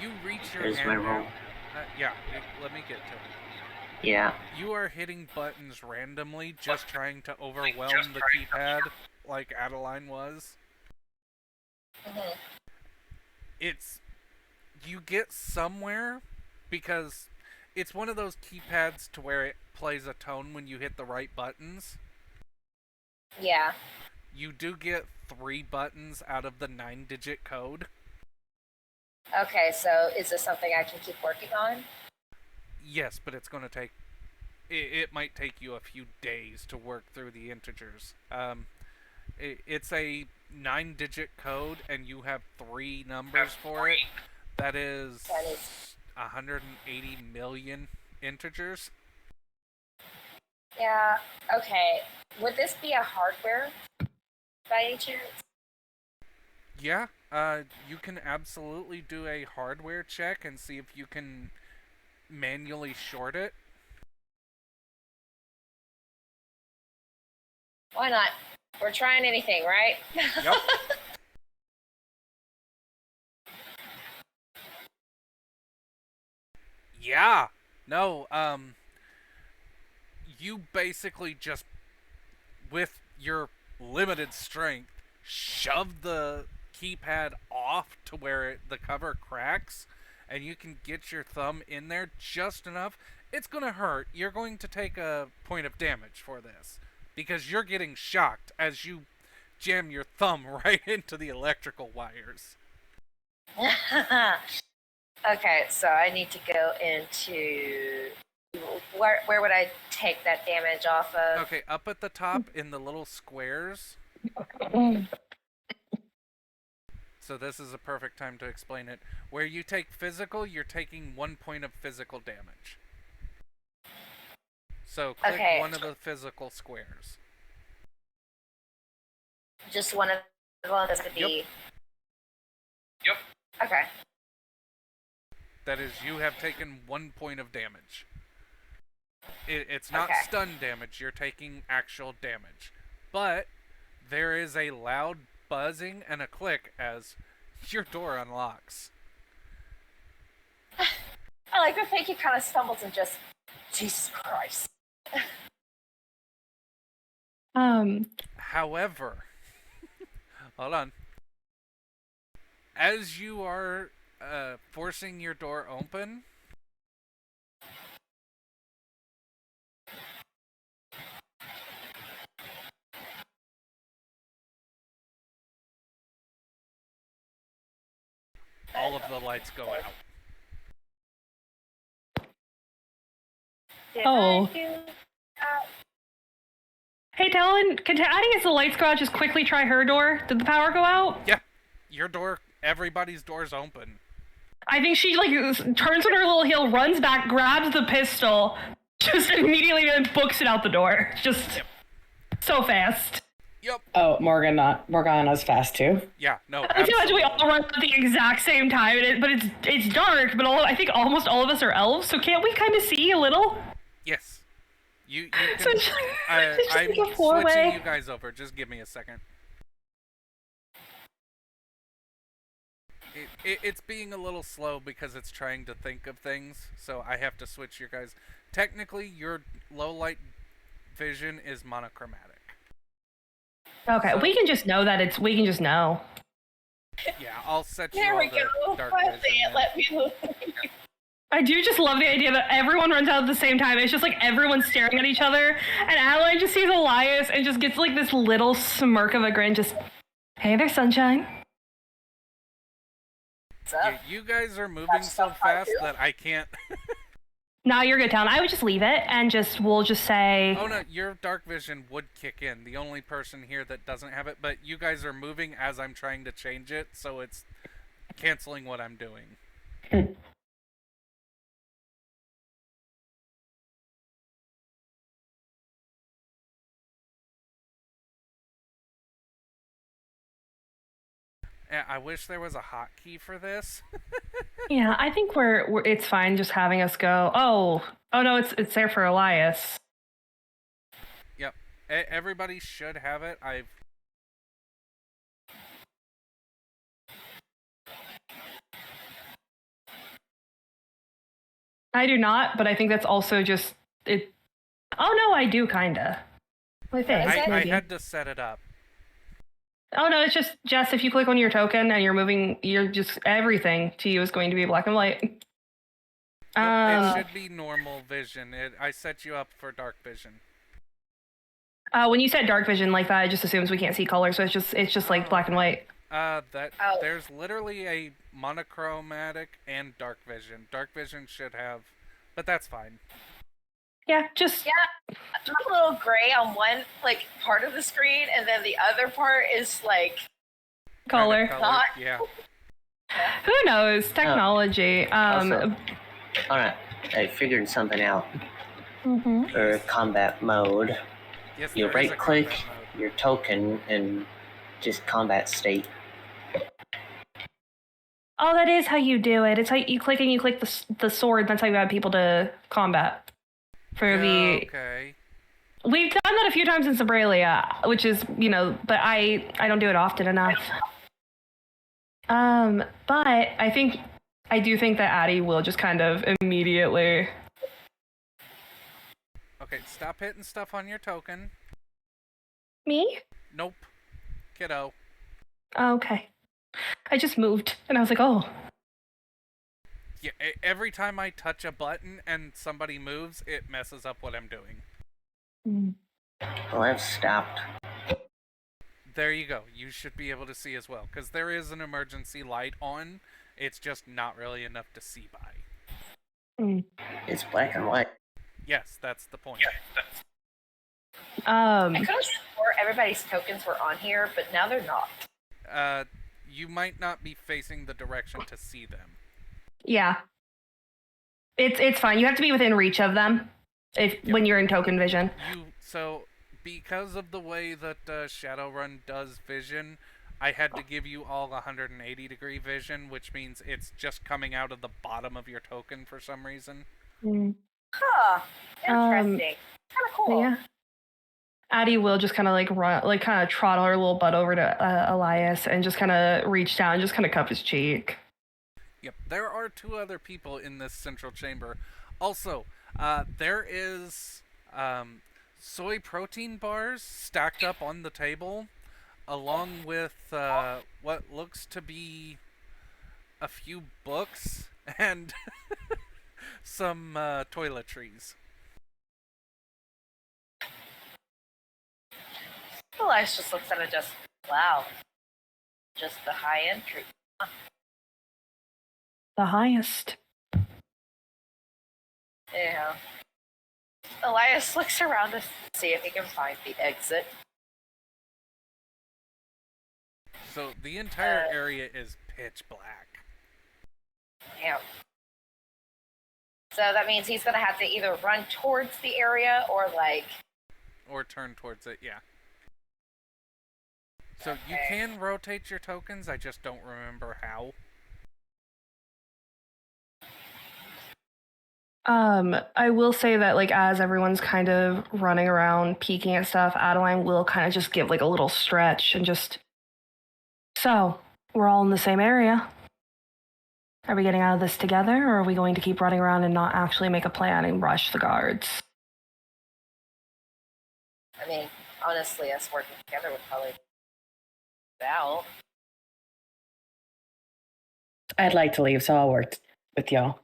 you reach your Here's hand my roll. out. Let me get to it. Yeah. You are hitting buttons randomly, just trying to overwhelm the keypad, like Adeline was. Mhm. You get somewhere, because it's one of those keypads to where it plays a tone when you hit the right buttons. Yeah. You do get 3 buttons out of the 9-digit code. Okay, so is this something I can keep working on? Yes, but it's going to take... It might take you a few days to work through the integers. It's a 9-digit code, and you have 3 numbers for it. That is 180 million integers. Yeah, okay. Would this be a hardware by any chance? Yeah, you can absolutely do a hardware check and see if you can manually short it. Why not? We're trying anything, right? Yep. Yeah. No, you basically just, with your limited strength, shove the keypad off to where the cover cracks, and you can get your thumb in there just enough. It's gonna hurt. You're going to take a point of damage for this, because you're getting shocked as you jam your thumb right into the electrical wires. Okay, so I need to go into... Where would I take that damage off of? Okay, up at the top in the little squares. So this is a perfect time to explain it. Where you take physical, you're taking 1 point of physical damage. So click one of the physical squares. Just one of them that's going to be... Yep. Okay. That is, you have taken 1 point of damage. It's not Okay. stun damage, you're taking actual damage. But there is a loud buzzing and a click as your door unlocks. I like to think he kind of stumbles and just, Jesus Christ. However, hold on. As you are forcing your door open, all of the lights go out. Did Oh. I do Hey, Talon, can Addie, as the lights go out, just quickly try her door? Did the power go out? Yeah, your door, everybody's door's open. I think she, like, turns on her little heel, runs back, grabs the pistol, just immediately then books it out the door. Just so fast. Yep. Oh, Morgana's fast too. Yeah, no, I can imagine we all absolutely. run at the exact same time, but it's dark, but I think almost all of us are elves, so can't we kind of see a little? Yes. You So can, it's just I'm like a switching four-way. you guys over. Just give me a second. It's being a little slow because it's trying to think of things, so I have to switch your guys. Technically, your low light vision is monochromatic. Okay, So- we can just know that we can just know. Yeah, I'll set you There all we to go. dark Finally, vision. it then. let me move. I do just love the idea that everyone runs out at the same time. It's just like everyone's staring at each other, and Adeline just sees Elias and just gets like this little smirk of a grin, just, hey there, sunshine. What's up? You guys are moving That's so stuff I fast do. that I can't. Nah, you're good, Talon. I would just leave it and we'll just say, Oh no, your dark vision would kick in. The only person here that doesn't have it, but you guys are moving as I'm trying to change it, so it's canceling what I'm doing. I wish there was a hotkey for this. yeah, I think it's fine just having us go. Oh no, it's there for Elias. Yep. Everybody should have it. I do not, but I think that's also just it. Oh no, I do kinda. I think I maybe. had to set it up. Oh no, it's just Jess. If you click on your token and you're moving, you're just everything to you is going to be black and white. Yep, Um, it should be normal vision. I set you up for dark vision. when you said dark vision like that, it just assumes we can't see color, so it's just like black and white. Oh. There's literally a monochromatic and dark vision. Dark vision should have, but that's fine. Yeah, just Yeah, I'm a little gray on one like part of the screen, and then the other part is like color. Kinda Not- Yeah. Who knows? Technology. Also, alright, I figured something out. Mhm. For combat mode, Yes, you there is a right click combat mode. your token and just combat state. Oh, that is how you do it. It's how you click the sword. That's how you add people to combat. For the Okay. we've done that a few times in Sabralia, which is but I don't do it often enough. But I do think that Addie will just kind of immediately. Okay, stop hitting stuff on your token. Me? Nope. Kiddo. Oh, okay. I just moved, and I was like, oh. Yeah, every time I touch a button and somebody moves, it messes up what I'm doing. Well, I've stopped. There you go. You should be able to see as well, because there is an emergency light on. It's just not really enough to see by. It's black and white. Yes, that's the point. I could have swore everybody's tokens were on here, but now they're not. You might not be facing the direction to see them. Yeah. It's fine. You have to be within reach of them when you're in token vision. So because of the way that Shadowrun does vision, I had to give you all 180-degree vision, which means it's just coming out of the bottom of your token for some reason. Huh. Interesting. Kind of cool. Yeah. Addie will just kind of like run, like kind of trot her little butt over to Elias and just kind of reach down and just kind of cup his cheek. Yep, there are two other people in this central chamber. Also, there is soy protein bars stacked up on the table, along with what looks to be a few books and some toiletries. Elias just looks at it, just wow, just the high entry. The highest. Yeah. Elias looks around to see if he can find the exit. So the entire area is pitch black. Yeah. So that means he's gonna have to either run towards the area or like. Or turn towards it, yeah. So you Okay. can rotate your tokens, I just don't remember how. I will say that like as everyone's kind of running around peeking at stuff, Adeline will kind of just give like a little stretch and just. So, we're all in the same area. Are we getting out of this together, or are we going to keep running around and not actually make a plan and rush the guards? I mean, honestly, us working together would probably be out. I'd like to leave, so I'll work with y'all.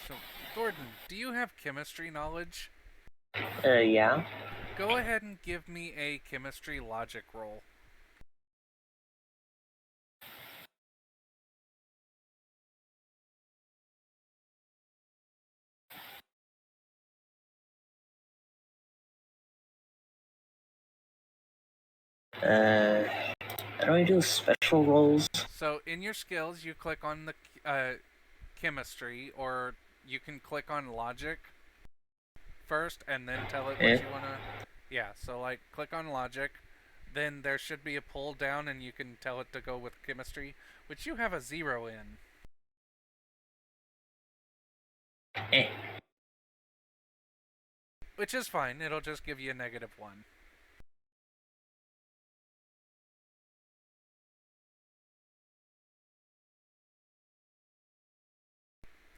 So, Gordon, do you have chemistry knowledge? Yeah. Go ahead and give me a chemistry logic roll. How do I do special rolls? So, in your skills, you click on the chemistry, or you can click on logic first and then tell it what you want to. Yeah, so like click on logic, then there should be a pull down and you can tell it to go with chemistry, which you have a 0 in. Eh. Which is fine, it'll just give you a -1.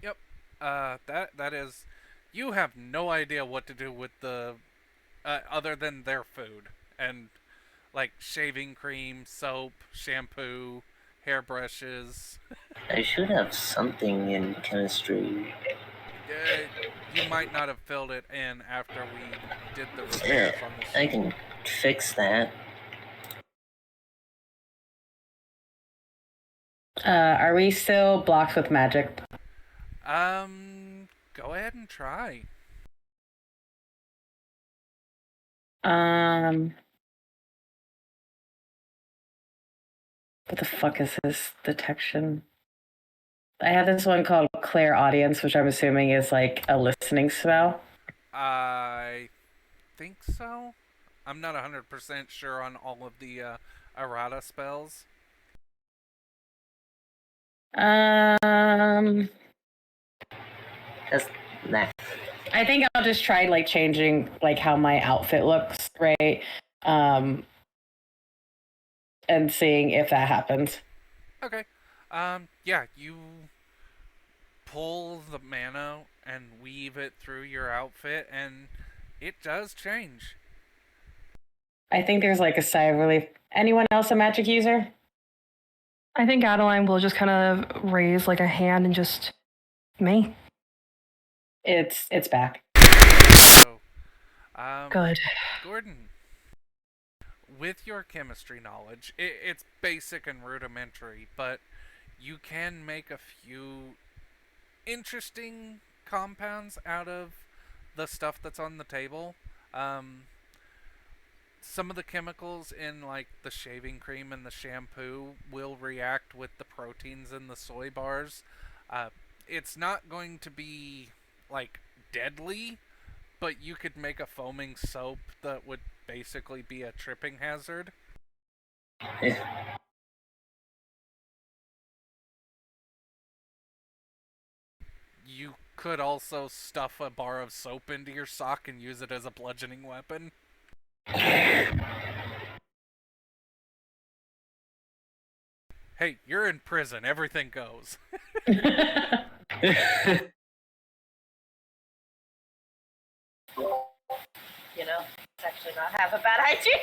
Yep. That is. You have no idea what to do with the other than their food and like shaving cream, soap, shampoo, hairbrushes. I should have something in chemistry. You might not have filled it in after we did the Yeah, repairs on the I ship. can fix that. Are we still blocked with magic? Go ahead and try. What the fuck is this detection? I have this one called Claire Audience, which I'm assuming is like a listening spell. I think so. I'm not 100% sure on all of the errata spells. That's that. I think I'll just try like changing like how my outfit looks, right? And seeing if that happens. Okay. Yeah, you pull the mana and weave it through your outfit, and it does change. I think there's like a sigh of relief. Anyone else a magic user? I think Adeline will just kind of raise like a hand and just me. It's back. So, Good. Gordon, with your chemistry knowledge, it's basic and rudimentary, but you can make a few interesting compounds out of the stuff that's on the table. Some of the chemicals in like the shaving cream and the shampoo will react with the proteins in the soy bars. It's not going to be like deadly, but you could make a foaming soap that would basically be a tripping hazard. Eh. You could also stuff a bar of soap into your sock and use it as a bludgeoning weapon. Hey, you're in prison. Everything goes. You know, it's actually not half a bad idea.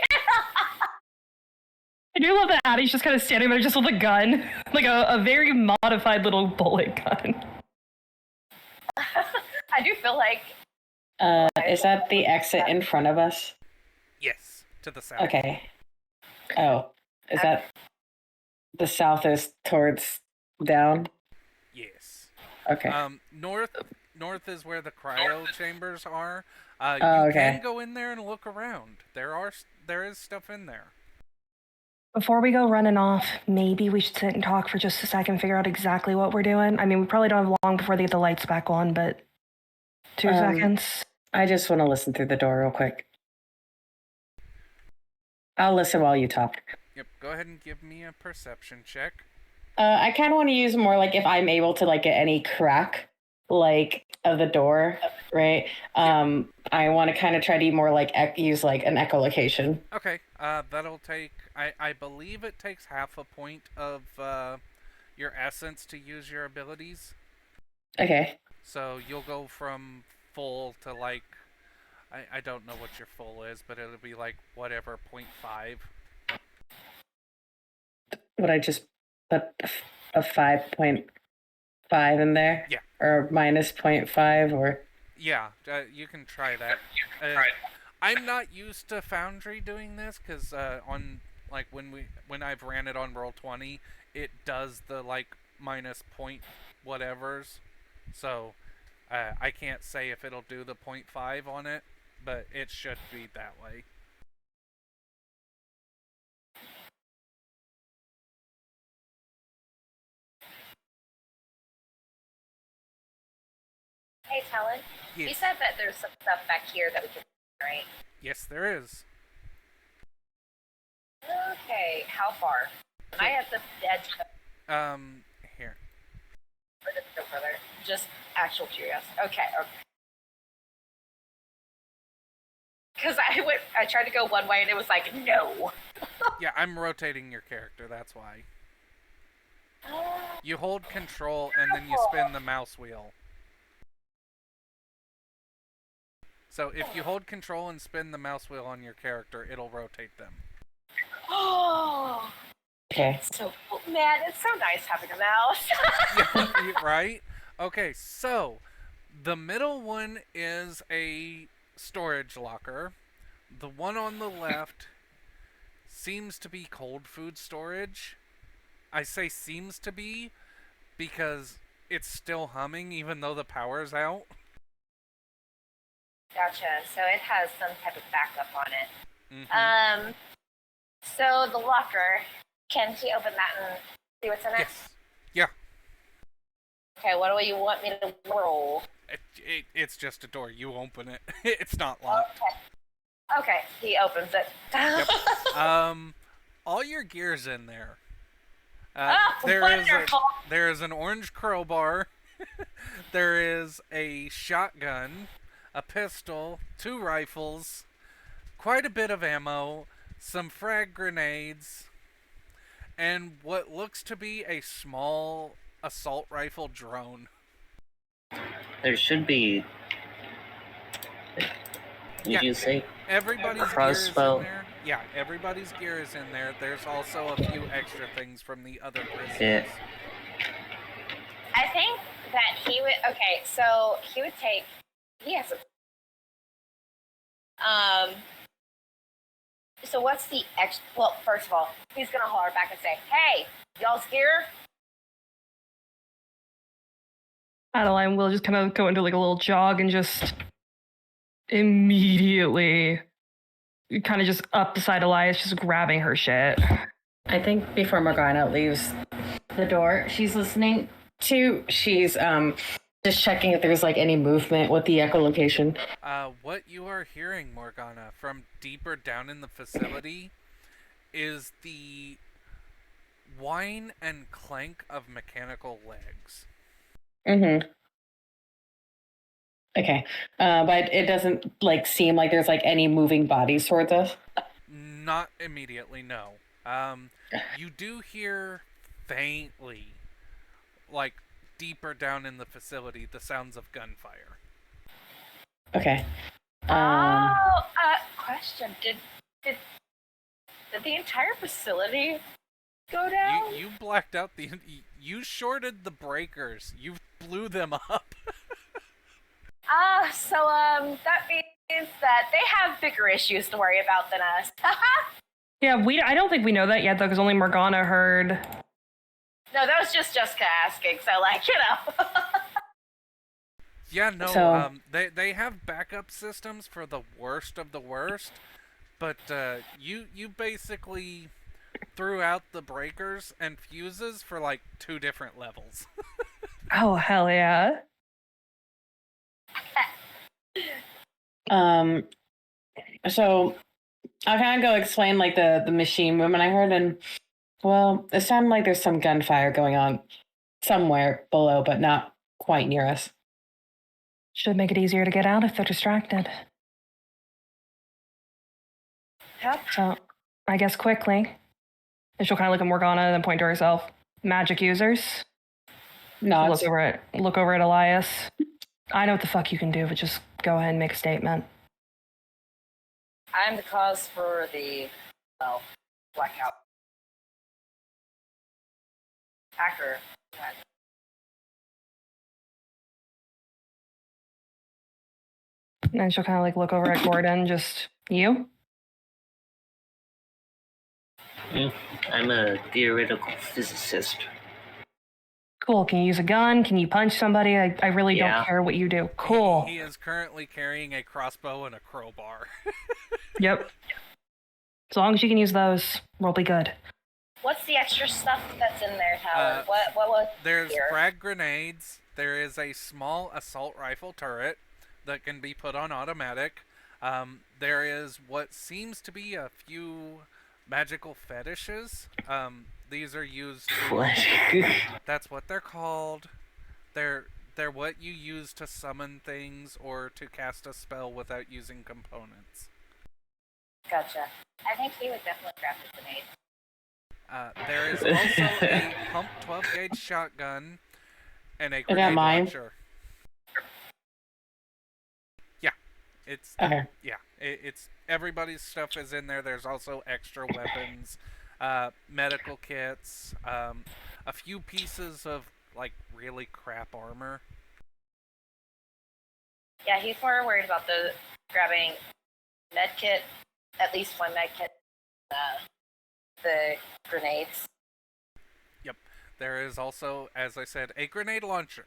I do love that Addie's just kind of standing there just with a gun. Like a very modified little bullet gun. I do feel like Is that the exit in front of us? Yes, to the south. Okay. Oh, is that the south is towards down? Yes. Okay. North is where the cryo chambers are. Oh, You okay. can go in there and look around. There is stuff in there. Before we go running off, maybe we should sit and talk for just a second, figure out exactly what we're doing. I mean, we probably don't have long before they get the lights back on, but 2 seconds. I just want to listen through the door real quick. I'll listen while you talk. Yep. Go ahead and give me a perception check. I kind of want to use more like if I'm able to like get any crack like of the door, right? I want to kind of try to more like use like an echolocation. Okay. That'll take. I believe it takes half a point of your essence to use your abilities. Okay. So you'll go from full to like. I don't know what your full is, but it'll be like whatever 0.5. Would I just put a 5.5 in there? Yeah. Or minus 0.5 or? Yeah, you can try that. I'm not used to Foundry doing this because on like when I've ran it on Roll20, it does the like minus point whatevers. So I can't say if it'll do the 0.5 on it, but it should be that way. Hey, Talon, you Yes. said that there's some stuff back here that we can, right? Yes, there is. Okay, how far? I have the edge Here. or just go further. Just actual curiosity. Okay. Because I tried to go one way and it was like, no. Yeah, I'm rotating your character, that's why. You hold control and then you spin the mouse wheel. So if you hold control and spin the mouse wheel on your character, it'll rotate them. Oh, Okay. so cool. Man, it's so nice having a mouse. Yeah, right? Okay, so the middle one is a storage locker. The one on the left seems to be cold food storage. I say seems to be because it's still humming even though the power's out. Gotcha. So it has some type of backup on it. Mm-hmm. So the locker, can she open that and see what's in it? Yes. Yeah. Okay, what do you want me to roll? It's just a door. You open it. It's not locked. Okay, he opens it. Yep. All your gear's in there. Wonderful. There is an orange crowbar. There is a shotgun, a pistol, 2 rifles, quite a bit of ammo, some frag grenades, and what looks to be a small assault rifle drone. There should be. Did you say? Everybody's Crossbow. gear is in there. Yeah, everybody's gear is in there. There's also a few extra things from the other prisoners. Yeah. I think that he would. Okay, so he would take. He has a. So what's the ex? Well, first of all, he's gonna holler back and say, "Hey, y'all's gear." Adeline will just kind of go into like a little jog and just immediately kind of just up beside Elias, just grabbing her shit. I think before Morgana leaves the door, she's listening to. She's just checking if there's like any movement with the echolocation. What you are hearing, Morgana, from deeper down in the facility is the whine and clank of mechanical legs. Mm-hmm. Okay. But it doesn't like seem like there's like any moving bodies towards us. Not immediately, no. You do hear faintly, like deeper down in the facility, the sounds of gunfire. Okay. Question. Did the entire facility go down? You blacked out you shorted the breakers. You blew them up. So that means that they have bigger issues to worry about than us. Yeah, I don't think we know that yet though, because only Morgana heard. No, that was just Jessica asking. So like, you know. Yeah, no. So- They have backup systems for the worst of the worst, but you basically threw out the breakers and fuses for like 2 different levels. Oh hell yeah! So I'll kind of go explain like the machine movement I heard, and well, it sounded like there's some gunfire going on somewhere below, but not quite near us. Should make it easier to get out if they're distracted. Yep. So, I guess quickly. And she'll kind of look at Morgana and then point to herself. Magic users. No, Look over at Elias. I know what the fuck you can do, but just go ahead and make a statement. I'm the cause for the blackout. Hacker. And she'll kind of like look over at Gordon. Just you. I'm a theoretical physicist. Cool. Can you use a gun? Can you punch somebody? I really Yeah. don't care what you do. Cool. He is currently carrying a crossbow and a crowbar. Yep. As long as you can use those, we'll be good. What's the extra stuff that's in there, Howard? What was There's here? frag grenades. There is a small assault rifle turret that can be put on automatic. There is what seems to be a few magical fetishes. These are used to... What? That's what they're called. They're what you use to summon things or to cast a spell without using components. Gotcha. I think he would definitely craft a grenade. There is also a pump 12 gauge shotgun and a that grenade mine? launcher. Yeah, it's Okay. it's everybody's stuff is in there. There's also extra weapons, medical kits, a few pieces of like really crap armor. Yeah, he's more worried about the grabbing medkit, at least one medkit, the grenades. Yep, there is also, as I said, a grenade launcher.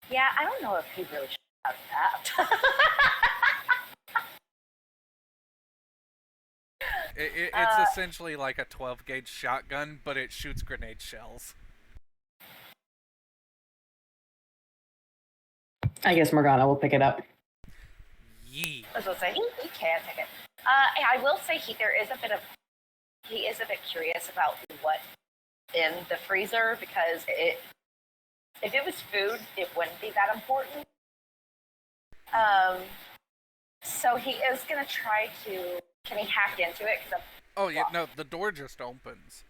Yeah, I don't know if he really should have that. It's essentially like a 12 gauge shotgun, but it shoots grenade shells. I guess Morgana will pick it up. Yee. I was going to say, he can take it. I will say he is a bit curious about what's in the freezer because if it was food, it wouldn't be that important. So he is going to try to, can he hack into it? Oh yeah, no, the door just opens.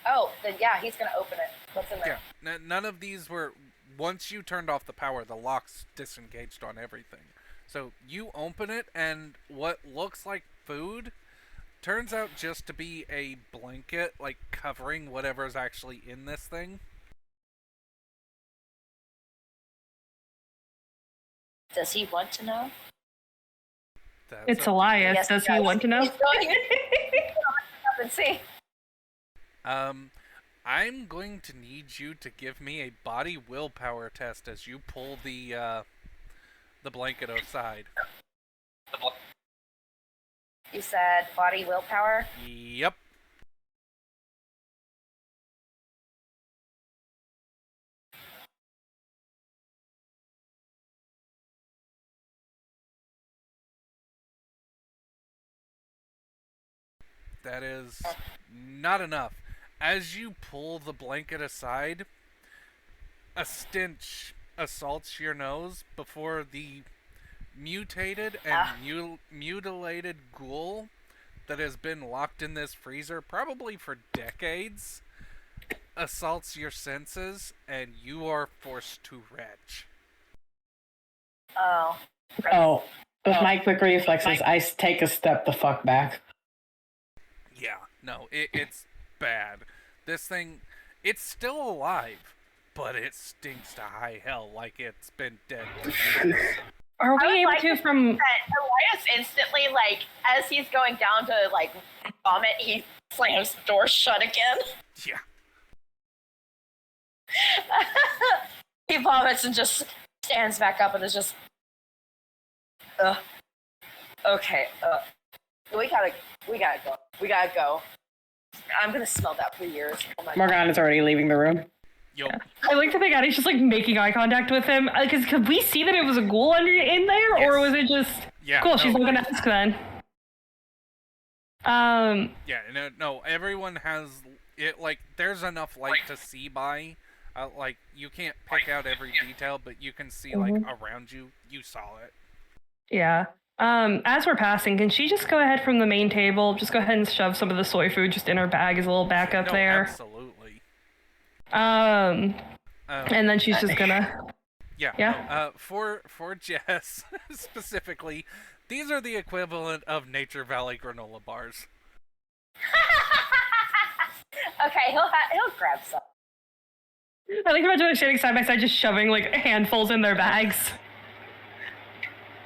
Oh, then yeah, he's going to open it. What's in there? Yeah, none of these were... Once you turned off the power, the lock's disengaged on everything. So you open it, and what looks like food turns out just to be a blanket, like covering whatever's actually in this thing. Does he want to know? It's Elias. Yes, Does he he does. want to know? He's going up and see. I'm going to need you to give me a body willpower test as you pull the blanket aside. You said body willpower? Yep. That is not enough. As you pull the blanket aside, a stench assaults your nose before the mutated and mutilated ghoul that has been locked in this freezer probably for decades assaults your senses and you are forced to retch. Oh. Oh, with my quick reflexes, I take a step the fuck back. Yeah, no, it's bad. This thing, it's still alive, but it stinks to high hell like it's been dead for years. Are I we would able like to to from? that Elias instantly, like, as he's going down to, like, vomit, he slams the door shut again. Yeah. He vomits and just stands back up and is just, okay, we gotta go. We gotta go. I'm gonna smell that for years. Oh my God. Morgana's already leaving the room. Yo. I like to think Addie's just like making eye contact with him. Because could we see that it was a ghoul in there, or was it just Yeah. cool? No, She's not gonna ask then. Yeah. No. Everyone has it. Like, there's enough light to see by. Like, you can't pick out every detail, but you can see like around you. You saw it. Yeah. As we're passing, can she just go ahead from the main table? Just go ahead and shove some of the soy food just in her bag as a little backup No, there. absolutely. And then she's just gonna. Yeah. Yeah. No, for Jess specifically, these are the equivalent of Nature Valley granola bars. Okay, he'll grab some. I like imagine them standing side by side, just shoving like handfuls in their bags.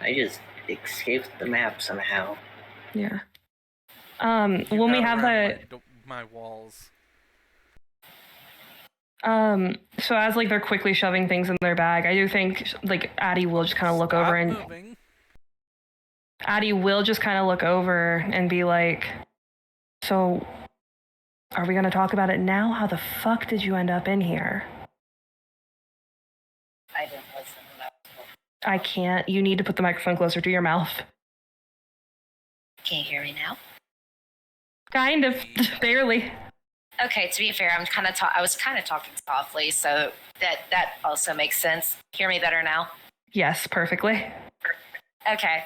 I just escaped the map somehow. Yeah. You When we got have around the my walls. so as like they're quickly shoving things in their bag, I do think like Addie will just kind of look over and moving. Addie will just kind of look over and be like, so are we gonna talk about it now? How the fuck did you end up in here? I didn't listen to that. I can't. You need to put the microphone closer to your mouth. Can you hear me now? Kind of, barely. Okay, to be fair, I was kind of talking softly, so that also makes sense. Hear me better now? Yes, perfectly. Okay.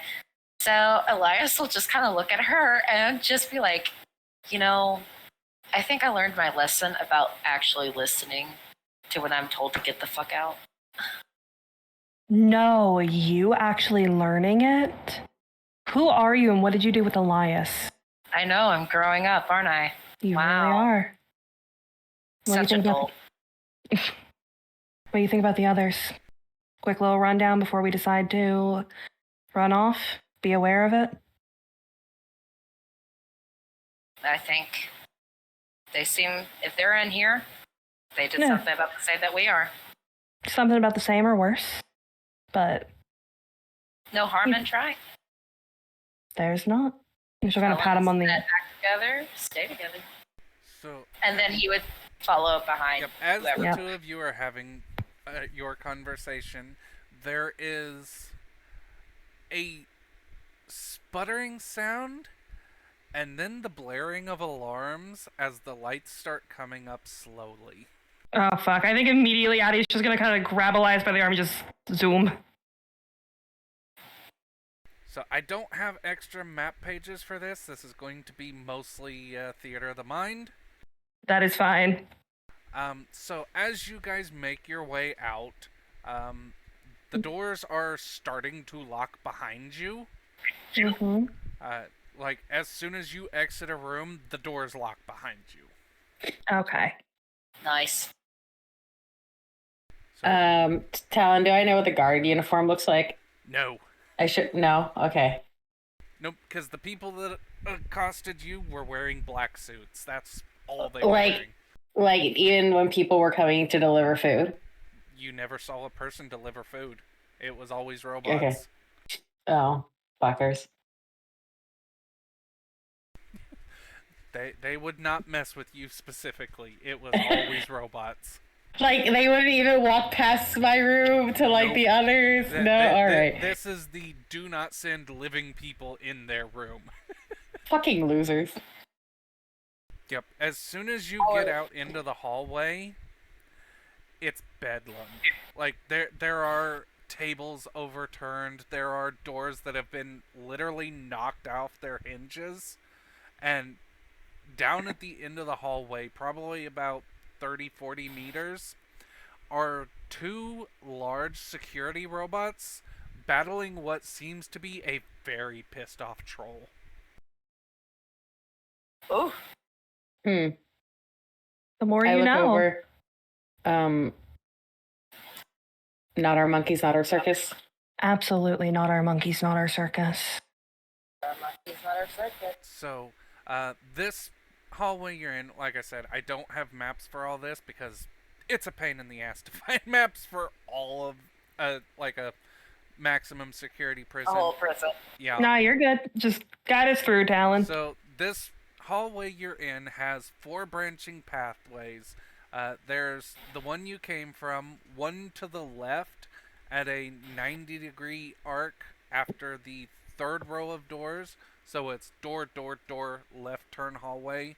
So Elias will just kind of look at her and just be like, I think I learned my lesson about actually listening to when I'm told to get the fuck out. No, you actually learning it? Who are you and what did you do with Elias? I know, I'm growing up, aren't I? You Wow. really are. What Such do a you think doll. what do you think about the others? Quick little rundown before we decide to run off. Be aware of it. I think they seem, if they're in here, they did Yeah. something about the same that we are. Something about the same or worse. But No harm in trying. there's not. I'm just gonna pat him on the. Back together, stay together. So, And then he would follow behind. yep, as whoever. the Yep. two of you are having your conversation, there is a sputtering sound and then the blaring of alarms as the lights start coming up slowly. Oh fuck! I think immediately Addie's just gonna kind of grab Elias by the arm and just zoom. So I don't have extra map pages for this. This is going to be mostly Theater of the Mind. That is fine. So as you guys make your way out, the doors are starting to lock behind you. Mm-hmm. Like, as soon as you exit a room, the doors lock behind you. Okay. Nice. So, Talon, do I know what the guard uniform looks like? no. I should no. Okay. Nope, because the people that accosted you were wearing black suits. That's all they were Like- wearing. Like even when people were coming to deliver food. You never saw a person deliver food. It was always robots. Okay. Oh, fuckers. They would not mess with you specifically. It was always robots. Like they wouldn't even walk past my room to like Nope. the others. All right. This is the do not send living people in their room. Fucking losers. Yep. As soon as you get out into the hallway, it's bedlam. Like there are tables overturned. There are doors that have been literally knocked off their hinges, and down at the end of the hallway, probably about 30, 40 meters, are two large security robots battling what seems to be a very pissed off troll. Oh, Hmm. The more I you look know. over. Not our monkeys, not our circus. Absolutely not our monkeys, not our circus. monkey's not our circuit. So, this hallway you're in, like I said, I don't have maps for all this because it's a pain in the ass to find maps for all of, like a maximum security A prison. whole prison. Yeah. Nah, you're good. Just guide us through, Talon. So this hallway you're in has four branching pathways. There's the one you came from, one to the left at a 90-degree arc after the third row of doors. So it's door, door, door, left turn hallway.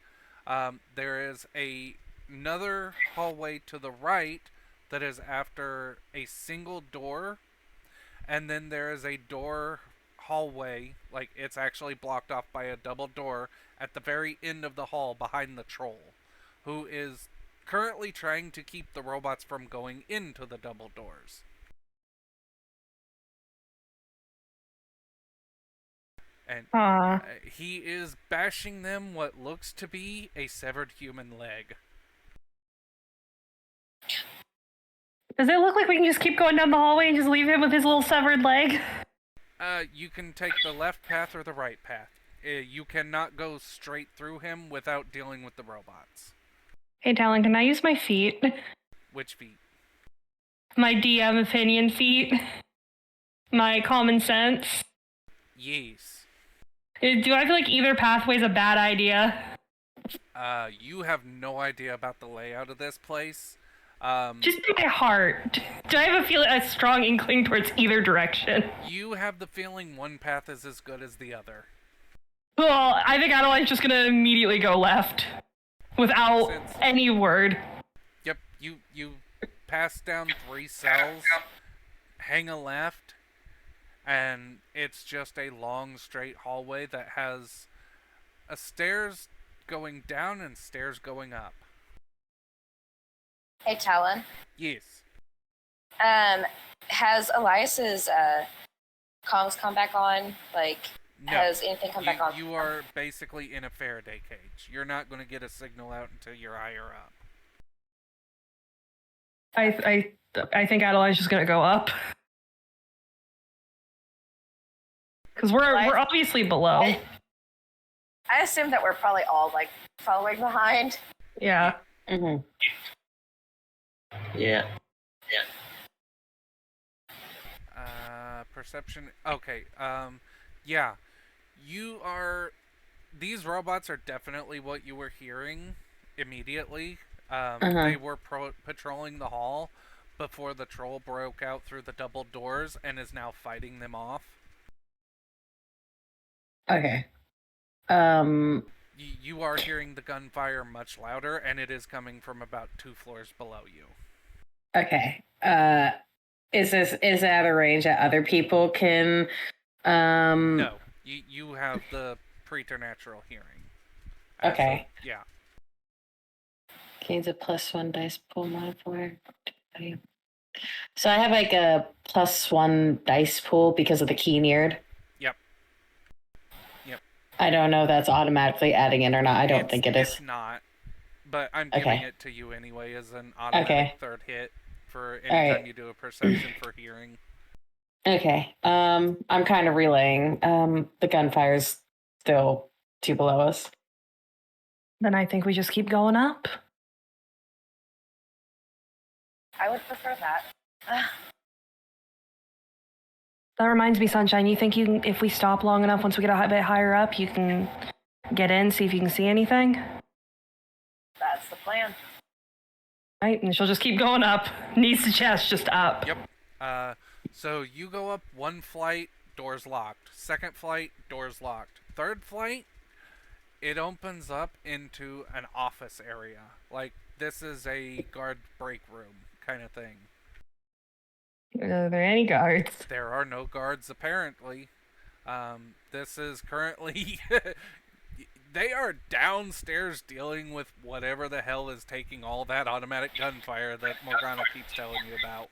There is another hallway to the right that is after a single door, and then there is a door hallway, like it's actually blocked off by a double door at the very end of the hall behind the troll, who is currently trying to keep the robots from going into the double doors. And he is bashing them what looks to be a severed human leg. Does it look like we can just keep going down the hallway and just leave him with his little severed leg? You can take the left path or the right path. You cannot go straight through him without dealing with the robots. Hey, Talon, can I use my feet? Which feet? My DM opinion feet? My common sense? Yes. Do I feel like either pathway's a bad idea? You have no idea about the layout of this place. Just in my heart. Do I have a strong inkling towards either direction? You have the feeling one path is as good as the other. Well, I think Adelaide's just gonna immediately go left. Without any word. Yep, you pass down 3 cells, hang a left, and it's just a long straight hallway that has a stairs going down and stairs going up. Hey, Talon. Yes. Has Elias's comms come back on? Like, No. has anything come back on? You are basically in a Faraday cage. You're not going to get a signal out until you're higher up. I think Adelaide's just gonna go up. Because we're obviously below. I assume that we're probably all like following behind. Yeah. Mm-hmm. Yeah. Perception. Okay. Yeah. These robots are definitely what you were hearing immediately. They were patrolling the hall before the troll broke out through the double doors and is now fighting them off. Okay. You are hearing the gunfire much louder, and it is coming from about 2 floors below you. Okay. Is that a range that other people can? No, you have the preternatural hearing. Okay. So, yeah. Gains a +1 dice pool modifier. So I have like a +1 dice pool because of the keyneared. Yep. I don't know if that's automatically adding in or not. I don't think it is. It's not, but I'm giving it to you anyway as an automatic third hit for anytime you do a perception for hearing. Okay. I'm kind of relaying. The gunfire's still 2 below us. Then I think we just keep going up. I would prefer that. That reminds me, Sunshine, you think if we stop long enough, once we get a bit higher up, you can get in, see if you can see anything? That's the plan. Right, and she'll just keep going up. Knees to chest, just up. Yep. So you go up 1 flight, doors locked. 2nd flight, doors locked. 3rd flight, it opens up into an office area. Like, this is a guard break room kind of thing. Are there any guards? There are no guards apparently. This is currently they are downstairs dealing with whatever the hell is taking all that automatic gunfire that Morgana keeps telling you about.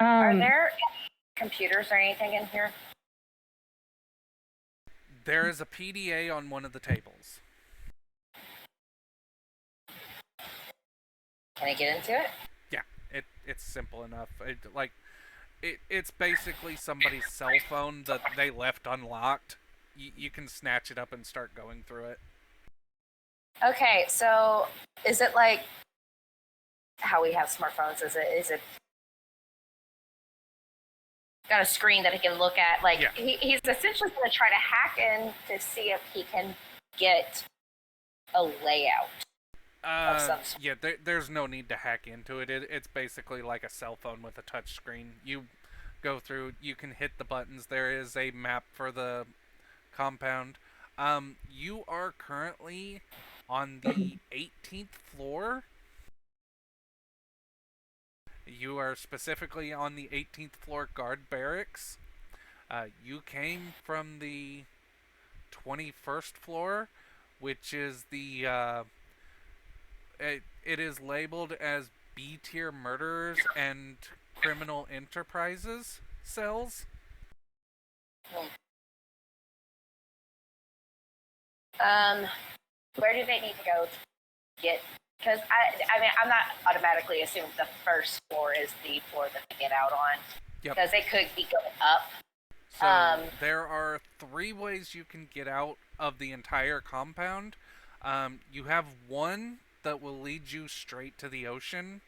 Are there computers or anything in here? There is a PDA on one of the tables. Can I get into it? Yeah, it's simple enough. It's basically somebody's cell phone that they left unlocked. You can snatch it up and start going through it. Okay, so is it like how we have smartphones? Is it got a screen that he can look at? Like Yeah. he's essentially going to try to hack in to see if he can get a layout. Yeah, there's no need to hack into it. It's basically like a cell phone with a touch screen. You go through, you can hit the buttons. There is a map for the compound. You are currently on the 18th floor. You are specifically on the 18th floor guard barracks. You came from the 21st floor, which is the it is labeled as B tier murderers and criminal enterprises cells. Where do they need to go to get? Because I mean, I'm not automatically assuming the first floor is the floor that they get out on. Yep. Because they could be going up. So there are 3 ways you can get out of the entire compound. You have one that will lead you straight to the ocean,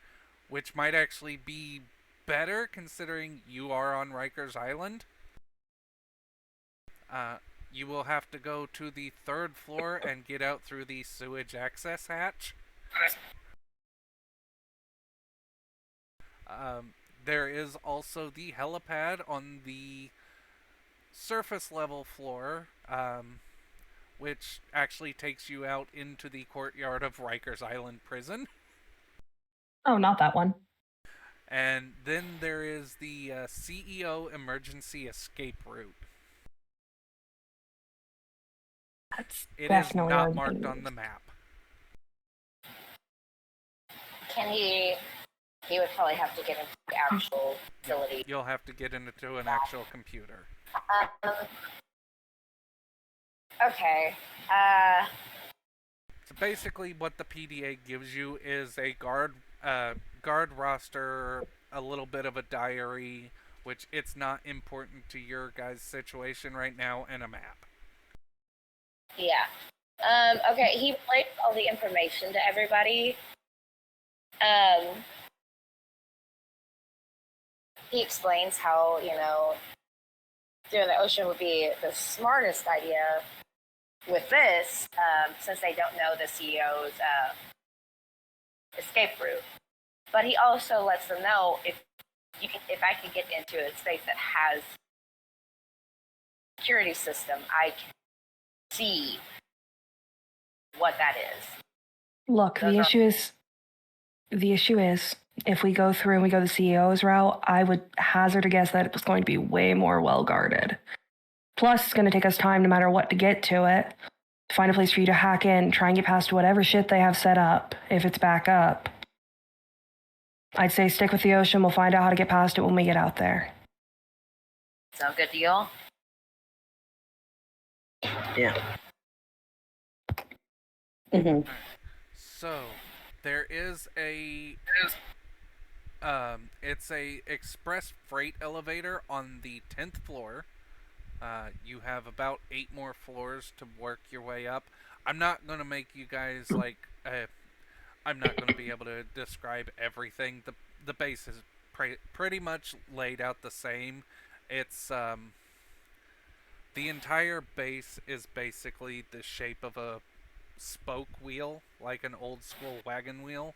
which might actually be better considering you are on Rikers Island. You will have to go to the 3rd floor and get out through the sewage access hatch. There is also the helipad on the surface level floor, which actually takes you out into the courtyard of Rikers Island Prison. Oh, not that one. And then there is the CEO emergency escape route. It is Definitely not our marked thing. on the map. Can he would probably have to get into the actual facility. You'll have to get into an actual computer. Okay. So basically what the PDA gives you is a guard roster, a little bit of a diary, which it's not important to your guys' situation right now, and a map. Yeah. Okay, he relayed all the information to everybody. He explains how, doing the ocean would be the smartest idea with this, since they don't know the CEO's escape route. But he also lets them know if I can get into a space that has security system, I can see what that is. Look, the issue is, if we go through and we go the CEO's route, I would hazard a guess that it was going to be way more well guarded. Plus, it's going to take us time no matter what to get to it. Find a place for you to hack in, try and get past whatever shit they have set up, if it's back up. I'd say stick with the ocean. We'll find out how to get past it when we get out there. Sound good to y'all? Yeah. Mm-hmm. So, there is it's a express freight elevator on the 10th floor. You have about 8 more floors to work your way up. I'm not going to make you guys, I'm not going to be able to describe everything. The base is pretty much laid out the same. It's, the entire base is basically the shape of a spoke wheel, like an old school wagon wheel,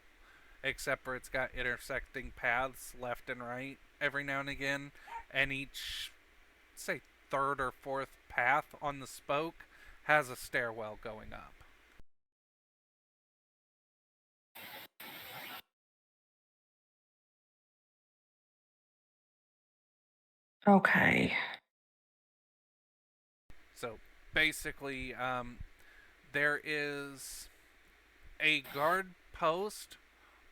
except for it's got intersecting paths left and right every now and again, and each, say, 3rd or 4th path on the spoke has a stairwell going up. Okay. So basically, there is a guard post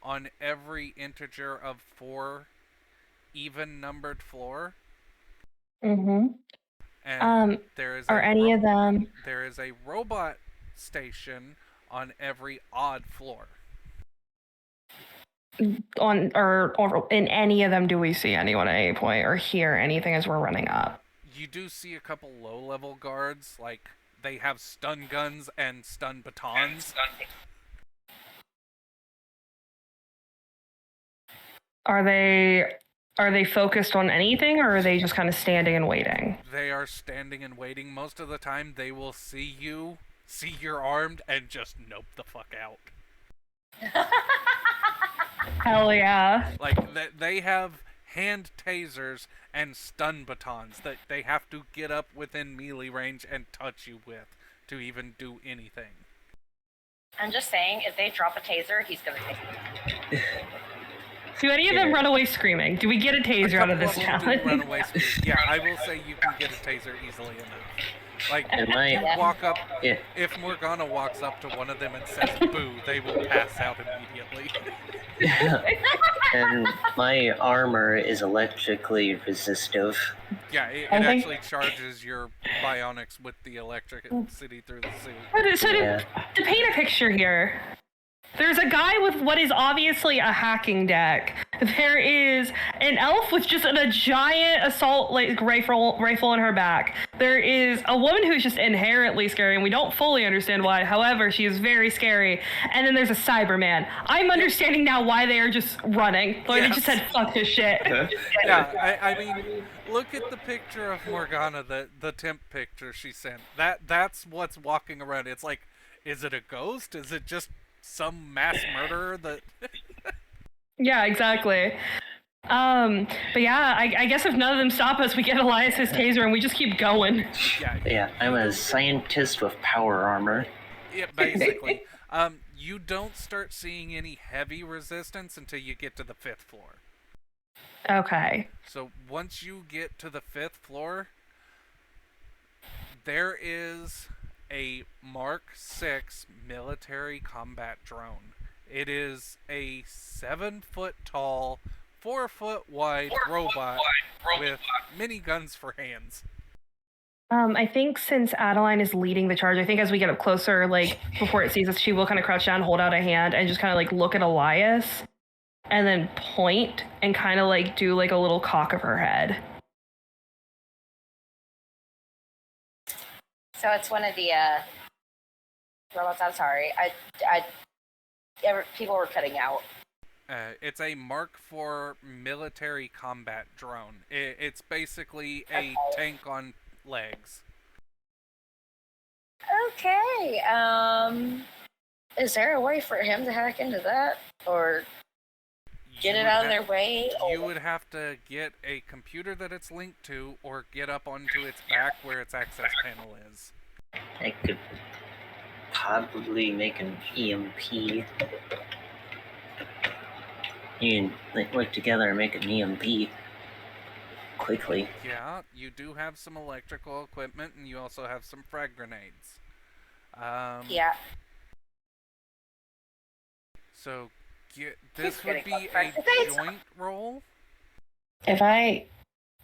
on every integer of 4 even numbered floor, Mm-hmm. and there is Are a any of them there is a robot station on every odd floor. on or in any of them do we see anyone at any point or hear anything as we're running up? You do see a couple low-level guards, like they have stun guns and stun batons. Are they focused on anything or are they just kind of standing and waiting? They are standing and waiting. Most of the time, they will see you're armed, and just nope the fuck out. Hell yeah. Like, they have hand tasers and stun batons that they have to get up within melee range and touch you with to even do anything. I'm just saying, if they drop a taser, he's gonna take it. Do any of them run away screaming? Do we get a taser out of this challenge? Run away screaming. Yeah, I will say you can get a taser easily enough. Like, And walk up. yeah. If Morgana walks up to one of them and says "boo," they will pass out immediately. And my armor is electrically resistive. Yeah, it I think- actually charges your bionics with the electricity through the suit. So to paint a picture here, there's a guy with what is obviously a hacking deck. There is an elf with just a giant assault rifle in her back. There is a woman who's just inherently scary, and we don't fully understand why. However, she is very scary. And then there's a Cyberman. I'm understanding now why they are just running. Like, They just said, fuck this shit. Yeah, I mean, look at the picture of Morgana, the temp picture she sent. That's what's walking around. It's like, is it a ghost? Is it just some mass murderer that... Yeah, exactly. But yeah, I guess if none of them stop us, we get Elias's taser and we just keep going. Yeah, I'm a scientist with power armor. Yeah, basically. You don't start seeing any heavy resistance until you get to the 5th floor. Okay. So once you get to the 5th floor, there is a Mark 6 military combat drone. It is a 7-foot tall, 4-foot wide robot with miniguns for hands. I think since Adeline is leading the charge, I think as we get up closer, like before it sees us, she will kind of crouch down, hold out a hand, and just kind of like look at Elias, and then point and kind of like do like a little cock of her head. So it's one of the robots. I'm sorry. People were cutting out. It's a Mark IV military combat drone. It's basically a tank on legs. Okay. Is there a way for him to hack into that, or get it out of their way? You would have to get a computer that it's linked to, or get up onto its back where its access panel is. I could probably make an EMP. You can like work together and make an EMP quickly. Yeah, you do have some electrical equipment, and you also have some frag grenades. Yeah. So this would be a joint roll. If I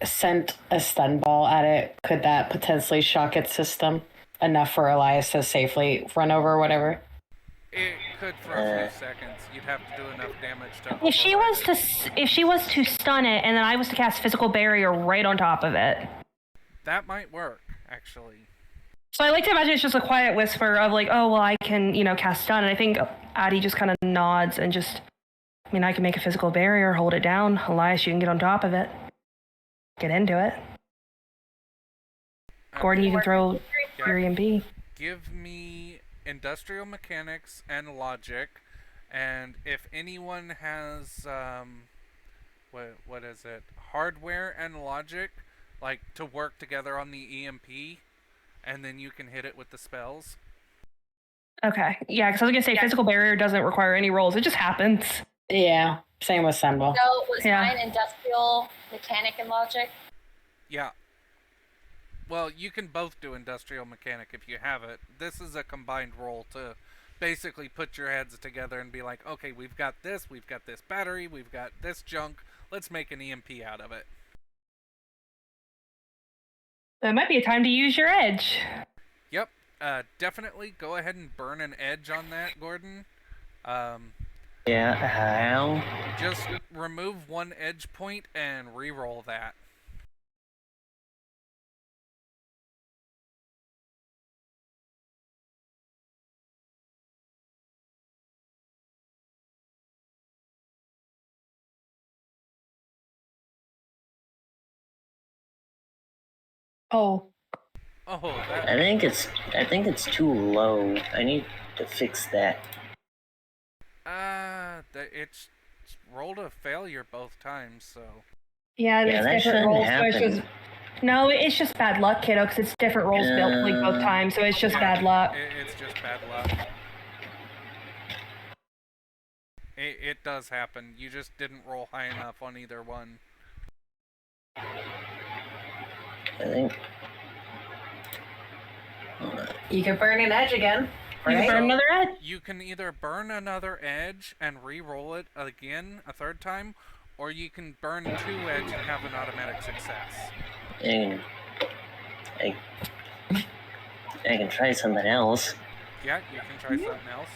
sent a stun ball at it, could that potentially shock its system enough for Elias to safely run over or whatever? It could for a few seconds. You'd have to do enough damage to. If she was to stun it, and then I was to cast physical barrier right on top of it, that might work, actually. So I like to imagine it's just a quiet whisper of like, oh well, I can cast stun, and I think Addie just kind of nods and just, I can make a physical barrier, hold it down. Elias, you can get on top of it, get into it. Gordon, you can throw your EMP. Give me industrial mechanics and logic, and if anyone has what is it, hardware and logic, like to work together on the EMP, and then you can hit it with the spells. Okay, yeah, because I was gonna say physical barrier doesn't require any rolls; it just happens. Yeah, same with Sunball. So was mine industrial mechanic and logic? Yeah. Well, you can both do industrial mechanic if you have it. This is a combined roll to basically put your heads together and be like, okay, we've got this battery, we've got this junk, let's make an EMP out of it. It might be a time to use your edge. Yep, definitely go ahead and burn an edge on that, Gordon. Yeah, how? Just remove one edge point and re-roll that. Oh, Oh, that. I think it's too low. I need to fix that. It's rolled a failure both times, so. yeah, Yeah, it's that different shouldn't rolls. So happen. it's just no, it's just bad luck, kiddo. Because it's different rolls built like both times, so it's just bad luck. It's just bad luck. It does happen. You just didn't roll high enough on either one. I think. You can burn an edge again. You can Right? burn another edge. You can either burn another edge and re-roll it again a third time, or you can burn 2 edge and have an automatic success. And I can try something else. Yeah, you can try something else.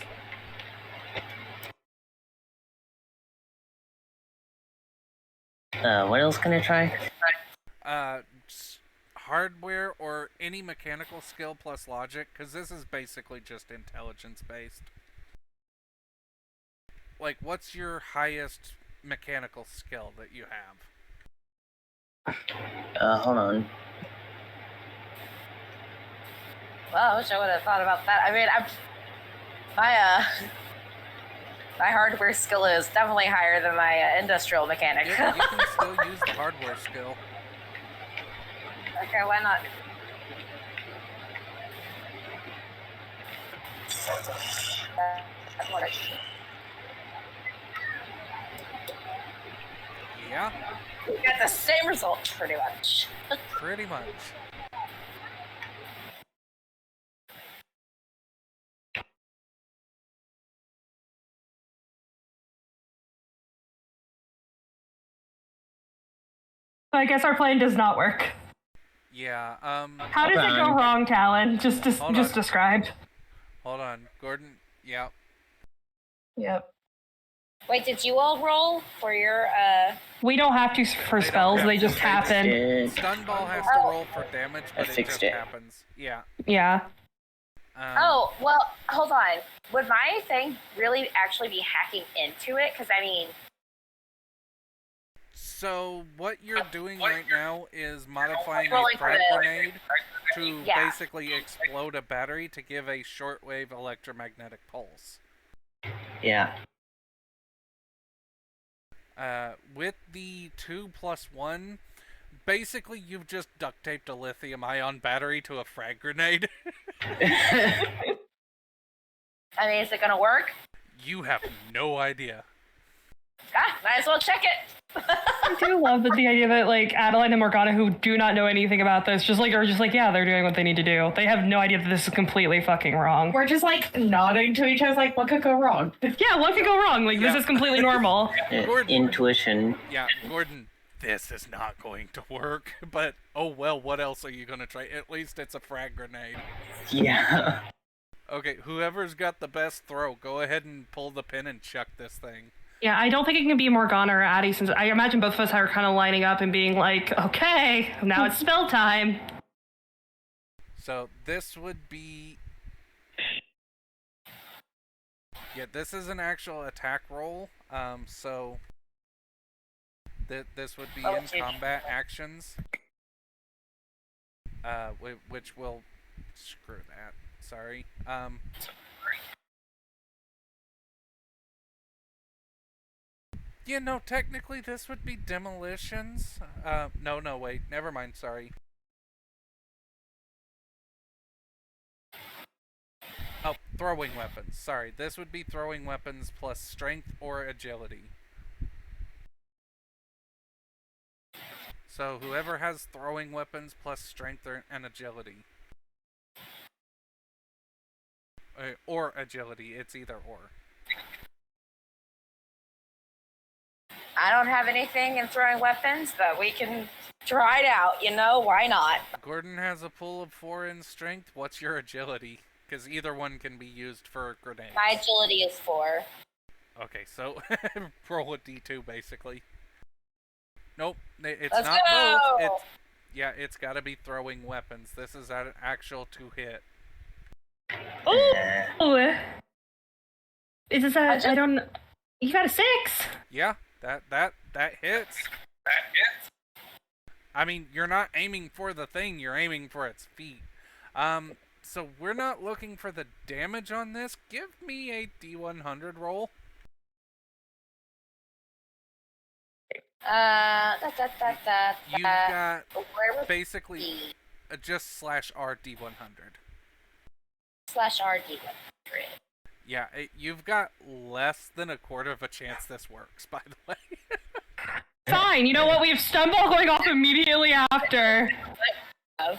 What else can I try? Hardware or any mechanical skill plus logic, because this is basically just intelligence based. Like, what's your highest mechanical skill that you have? Hold on. Well, I wish I would have thought about that. I mean, my hardware skill is definitely higher than my industrial mechanic. You can still use the hardware skill. Okay, why not? That's what Yeah, we got the same result, pretty much. pretty much. I guess our plan does not work. Yeah, How does it go wrong, Talon? Just Hold on. describe. Hold on, Gordon. Yeah. Yep. Wait, did you all roll for your, We don't have to for They don't spells. have They to. just They happen. Stun ball has to roll for damage, but it fixed just it. happens. Yeah. Yeah. oh, well, hold on. Would my thing really actually be hacking into it? Because, I mean, So what you're doing right now is modifying a Rolling for frag the- grenade to Yeah. basically explode a battery to give a shortwave electromagnetic pulse. Yeah. With the 2+1, basically you've just duct taped a lithium-ion battery to a frag grenade. I mean, is it going to work? You have no idea. Might as well check it. I do love the idea that like Adeline and Morgana, who do not know anything about this, are just like, yeah, they're doing what they need to do. They have no idea that this is completely fucking wrong. We're just like nodding to each other, like, what could go wrong? Yeah, what could go wrong? Like, Yeah. this is completely normal. Gordon. Intuition. Yeah, Gordon, this is not going to work. But, oh well, what else are you going to try? At least it's a frag grenade. Yeah. Okay, whoever's got the best throw, go ahead and pull the pin and chuck this thing. Yeah, I don't think it can be Morgana or Addie, since I imagine both of us are kind of lining up and being like, okay, now it's spell time. So this would be... Yeah, this is an actual attack roll. So this would be in combat actions. Which will... Screw that. Sorry. Yeah, no, technically this would be demolitions. No, wait, never mind, sorry. Oh, throwing weapons, sorry. This would be throwing weapons plus strength or agility. So whoever has throwing weapons plus strength and agility. Or agility, it's either or. I don't have anything in throwing weapons, but we can try it out, why not? Gordon has a pool of 4 in strength. What's your agility? Because either one can be used for grenades. My agility is 4. Okay, so roll a d2 basically. Nope, it's Let's not go! both. It's got to be throwing weapons. This is an actual 2-hit. Oh, is this a? I don't. You got a 6. Yeah, that hits. I mean, you're not aiming for the thing, you're aiming for its feet. So we're not looking for the damage on this. Give me a D100 roll. You've got basically just /R D100. /R D100. Yeah, you've got less than a quarter of a chance this works, by the way. Fine, you know what? We have Stunball going off immediately after. Oh,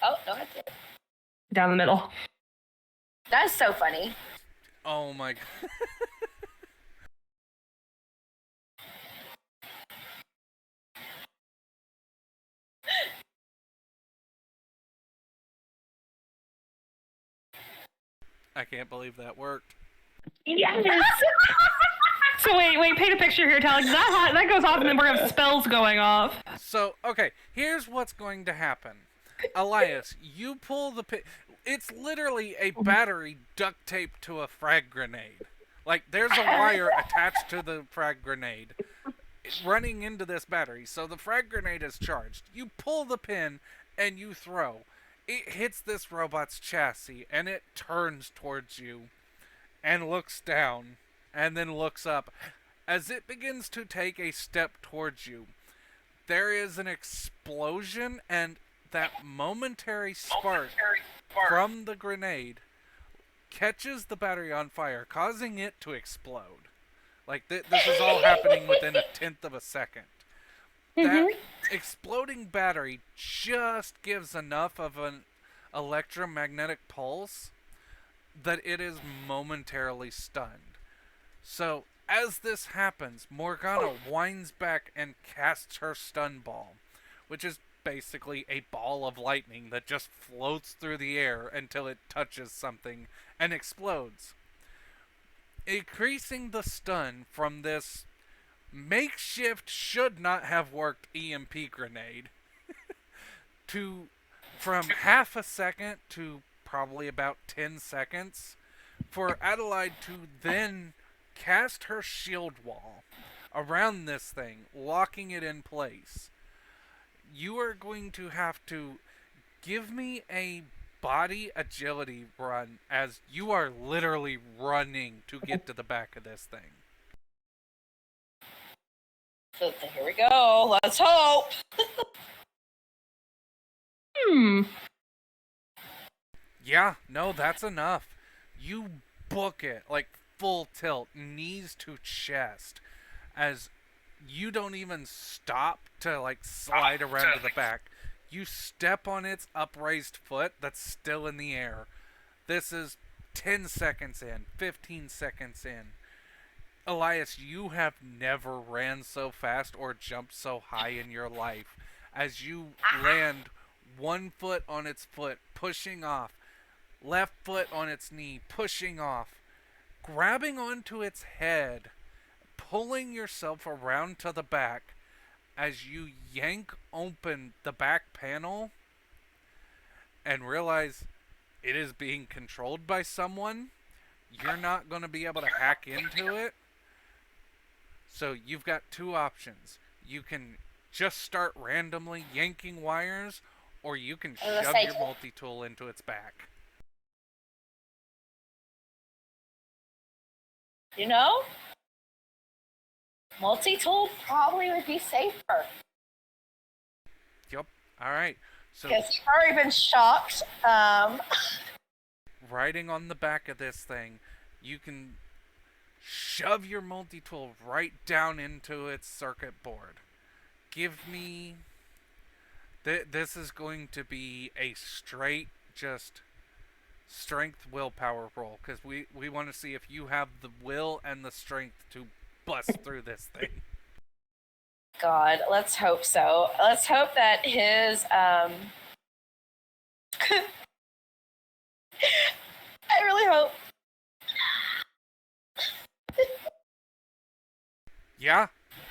no, that's it. Down the middle. That's so funny. Oh my god. I can't believe that worked. Yes. So wait, paint a picture here, Talix. That goes off, and then we're gonna have spells going off. So, okay, here's what's going to happen. Elias, you pull the it's literally a battery duct taped to a frag grenade. Like, there's a wire attached to the frag grenade running into this battery. So the frag grenade is charged. You pull the pin, and you throw. It hits this robot's chassis, and it turns towards you, and looks down, and then looks up. As it begins to take a step towards you, there is an explosion, and that momentary spark from the grenade catches the battery on fire, causing it to explode. Like, this is all happening within a 1/10 of a second. That exploding battery just gives enough of an electromagnetic pulse that it is momentarily stunned. So, as this happens, Morgana winds back and casts her stun ball, which is basically a ball of lightning that just floats through the air until it touches something and explodes, increasing the stun from this makeshift should not have worked EMP grenade to from half a second to probably about 10 seconds for Adelaide to then cast her shield wall around this thing, locking it in place. You are going to have to give me a body agility run as you are literally running to get to the back of this thing. So here we go. Let's hope. Yeah, no, that's enough. You book it, like full tilt, knees to chest, as you don't even stop to like slide around to the back. You step on its upraised foot that's still in the air. This is 10 seconds in, 15 seconds in. Elias, you have never ran so fast or jumped so high in your life as you land one foot on its foot, pushing off, left foot on its knee, pushing off, grabbing onto its head, pulling yourself around to the back as you yank open the back panel and realize it is being controlled by someone. You're not going to be able to hack into it. So you've got two options. You can just start randomly yanking wires, or you can shove your multi-tool into its back. You know? Multi-tool probably would be safer. Yep. Alright. So because you've already been shocked. Riding on the back of this thing, you can shove your multi-tool right down into its circuit board. Give me This is going to be a straight, just strength willpower roll because we want to see if you have the will and the strength to bust through this thing. God, let's hope so. Let's hope that his I really hope. Yeah,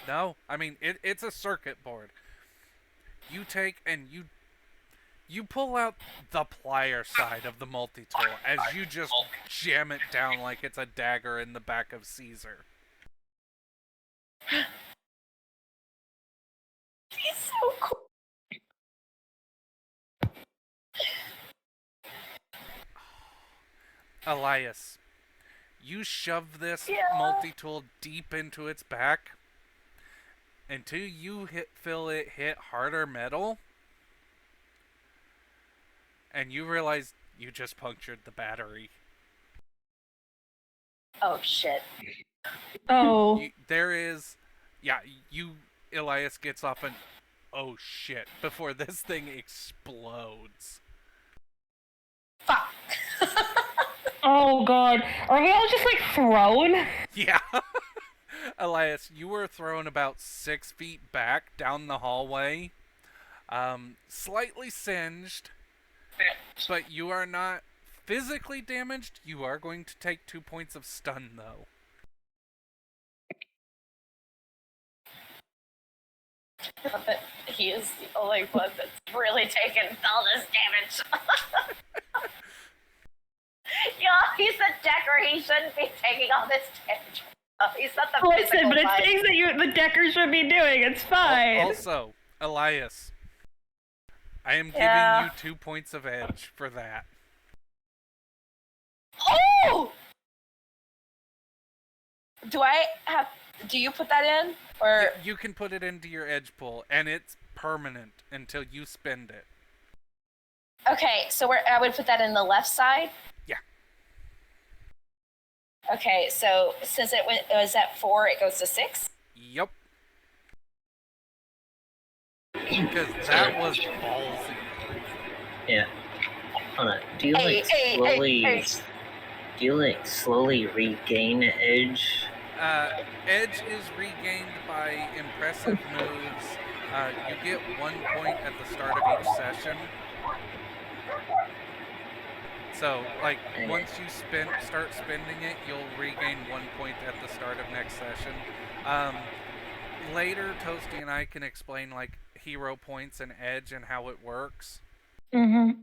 no, I mean it's a circuit board. You take and you pull out the plier side of the multi-tool as you just jam it down like it's a dagger in the back of Caesar. He's so cool. Elias, you shove this Yeah. multi-tool deep into its back until you feel it hit harder metal, and you realize you just punctured the battery. Oh shit. Oh. Elias gets off an oh shit before this thing explodes. Fuck. Oh god. Are we all just like thrown? Yeah. Elias, you were thrown about 6 feet back down the hallway. Slightly singed, but you are not physically damaged. You are going to take 2 points of stun, though. But he is the only one that's really taken all this damage. Yeah, he's the decker. He shouldn't be taking all this damage. Oh, he's not the Listen, physical but it's type. things that the Decker should be doing. It's fine. Also, Elias, I am Yeah. giving you 2 points of edge for that. Oh! Do you put that in? Or You can put it into your edge pool, and it's permanent until you spend it. okay, so I would put that in the left side? Yeah. Okay, so since it was at 4, it goes to 6? Yep. Because that was ballsy. Yeah. Hold on. Do you slowly regain edge? Edge is regained by impressive moves. You get 1 point at the start of each session. So, like, once you start spending it, you'll regain 1 point at the start of next session. Later, Toasty and I can explain, like, hero points and edge and how it works. Mm-hmm.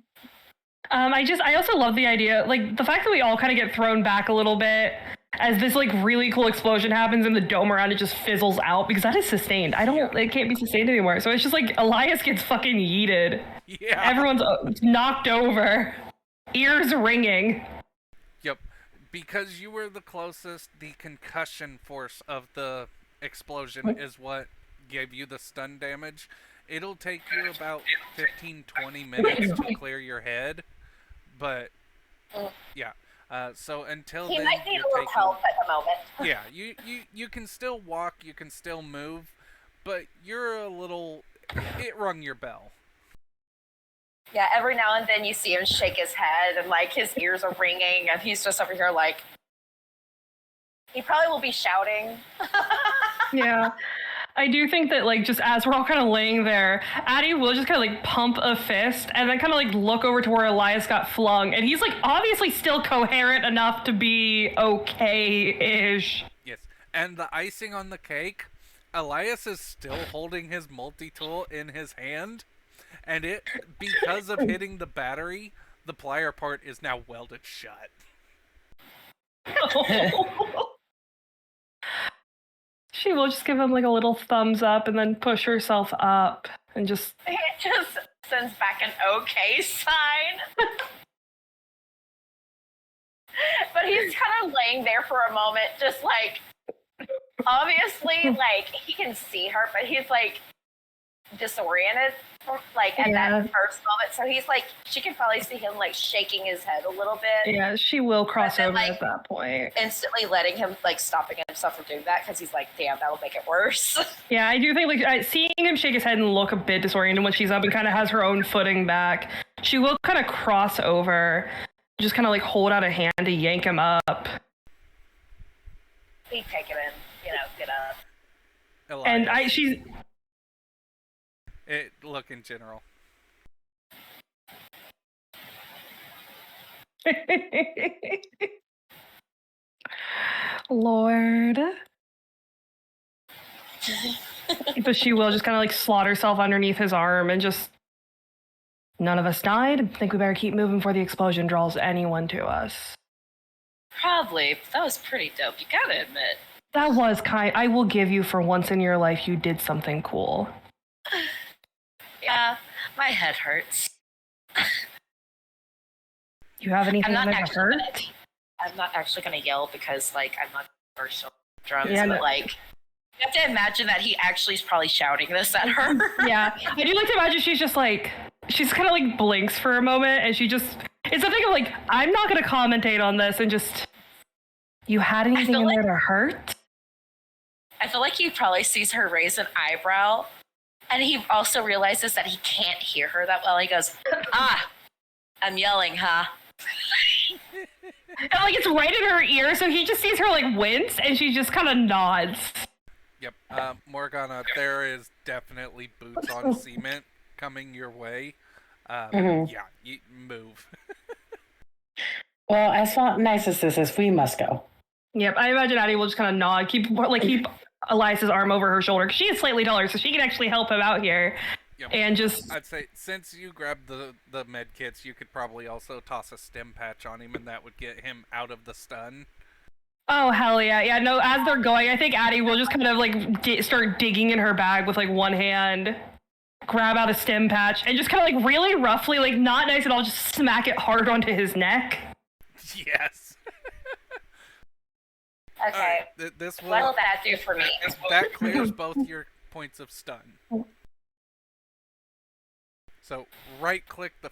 I also love the idea, like, the fact that we all kind of get thrown back a little bit as this, like, really cool explosion happens and the dome around it just fizzles out, because that is sustained. It can't be sustained anymore. So it's just like, Elias gets fucking yeeted. Yeah. Everyone's knocked over. Ears ringing. Yep. Because you were the closest, the concussion force of the explosion is what gave you the stun damage. It'll take you about 15-20 minutes to clear your head. But, yeah. So until He then, might need you're a little taking... help at the moment. Yeah, you can still walk, you can still move, but you're a little... It rung your bell. Yeah, every now and then you see him shake his head and, like, his ears are ringing and he's just over here, like... He probably will be shouting. Yeah. I do think that, like, just as we're all kind of laying there, Addie will just kind of, like, pump a fist and then kind of, like, look over to where Elias got flung. And he's, like, obviously still coherent enough to be okay-ish. Yes, and the icing on the cake, Elias is still holding his multi-tool in his hand, and it, because of hitting the battery, the plier part is now welded shut. She will just give him, like, a little thumbs up and then push herself up and just... He just sends back an okay sign. But he's kind of laying there for a moment, just like, obviously, like, he can see her, but he's like, disoriented, like at Yeah. that first moment. So he's like, she can probably see him like shaking his head a little bit, Yeah, she will cross then, over like, at that point. instantly letting him like stopping himself from doing that because he's like, damn, that'll make it worse. Yeah, I do think like seeing him shake his head and look a bit disoriented when she's up and kind of has her own footing back, she will kind of cross over, just kind of like hold out a hand to yank him up. He'd take it in, get up. Elias. And Look, in general. Lord. But she will just kind of like slot herself underneath his arm and just, none of us died. I think we better keep moving before the explosion draws anyone to us. Probably. That was pretty dope. You gotta admit. That was I will give you, for once in your life, you did something cool. Yeah, my head hurts. You have anything I'm not that actually hurt? I'm not actually gonna yell because like I'm not commercial drums, Yeah, but no. like you have to imagine that he actually is probably shouting this at her. Yeah, I do like to imagine she's just like, she's kind of like blinks for a moment and she just, it's something of like, I'm not going to commentate on this and just, you had anything in there to hurt? I feel like he probably sees her raise an eyebrow, and he also realizes that he can't hear her that well. He goes, I'm yelling, huh? And like it's right in her ear, so he just sees her like wince and she just kind of nods. Yep. Morgana, there is definitely boots on cement coming your way. Yeah, you move. Well, as nice as this is, we must go. Yep, I imagine Addie will just kind of nod, keep Elias's arm over her shoulder, because she is slightly taller, so she can actually help him out here. Yep. And just, I'd say since you grabbed the med kits, you could probably also toss a stim patch on him, and that would get him out of the stun. oh hell yeah, yeah. No, as they're going, I think Addie will just kind of like start digging in her bag with like one hand, grab out a stim patch, and just kind of like really roughly, like not nice at all, just smack it hard onto his neck. Yes. Okay. This will. What will that do for me? That clears both your points of stun. So right-click the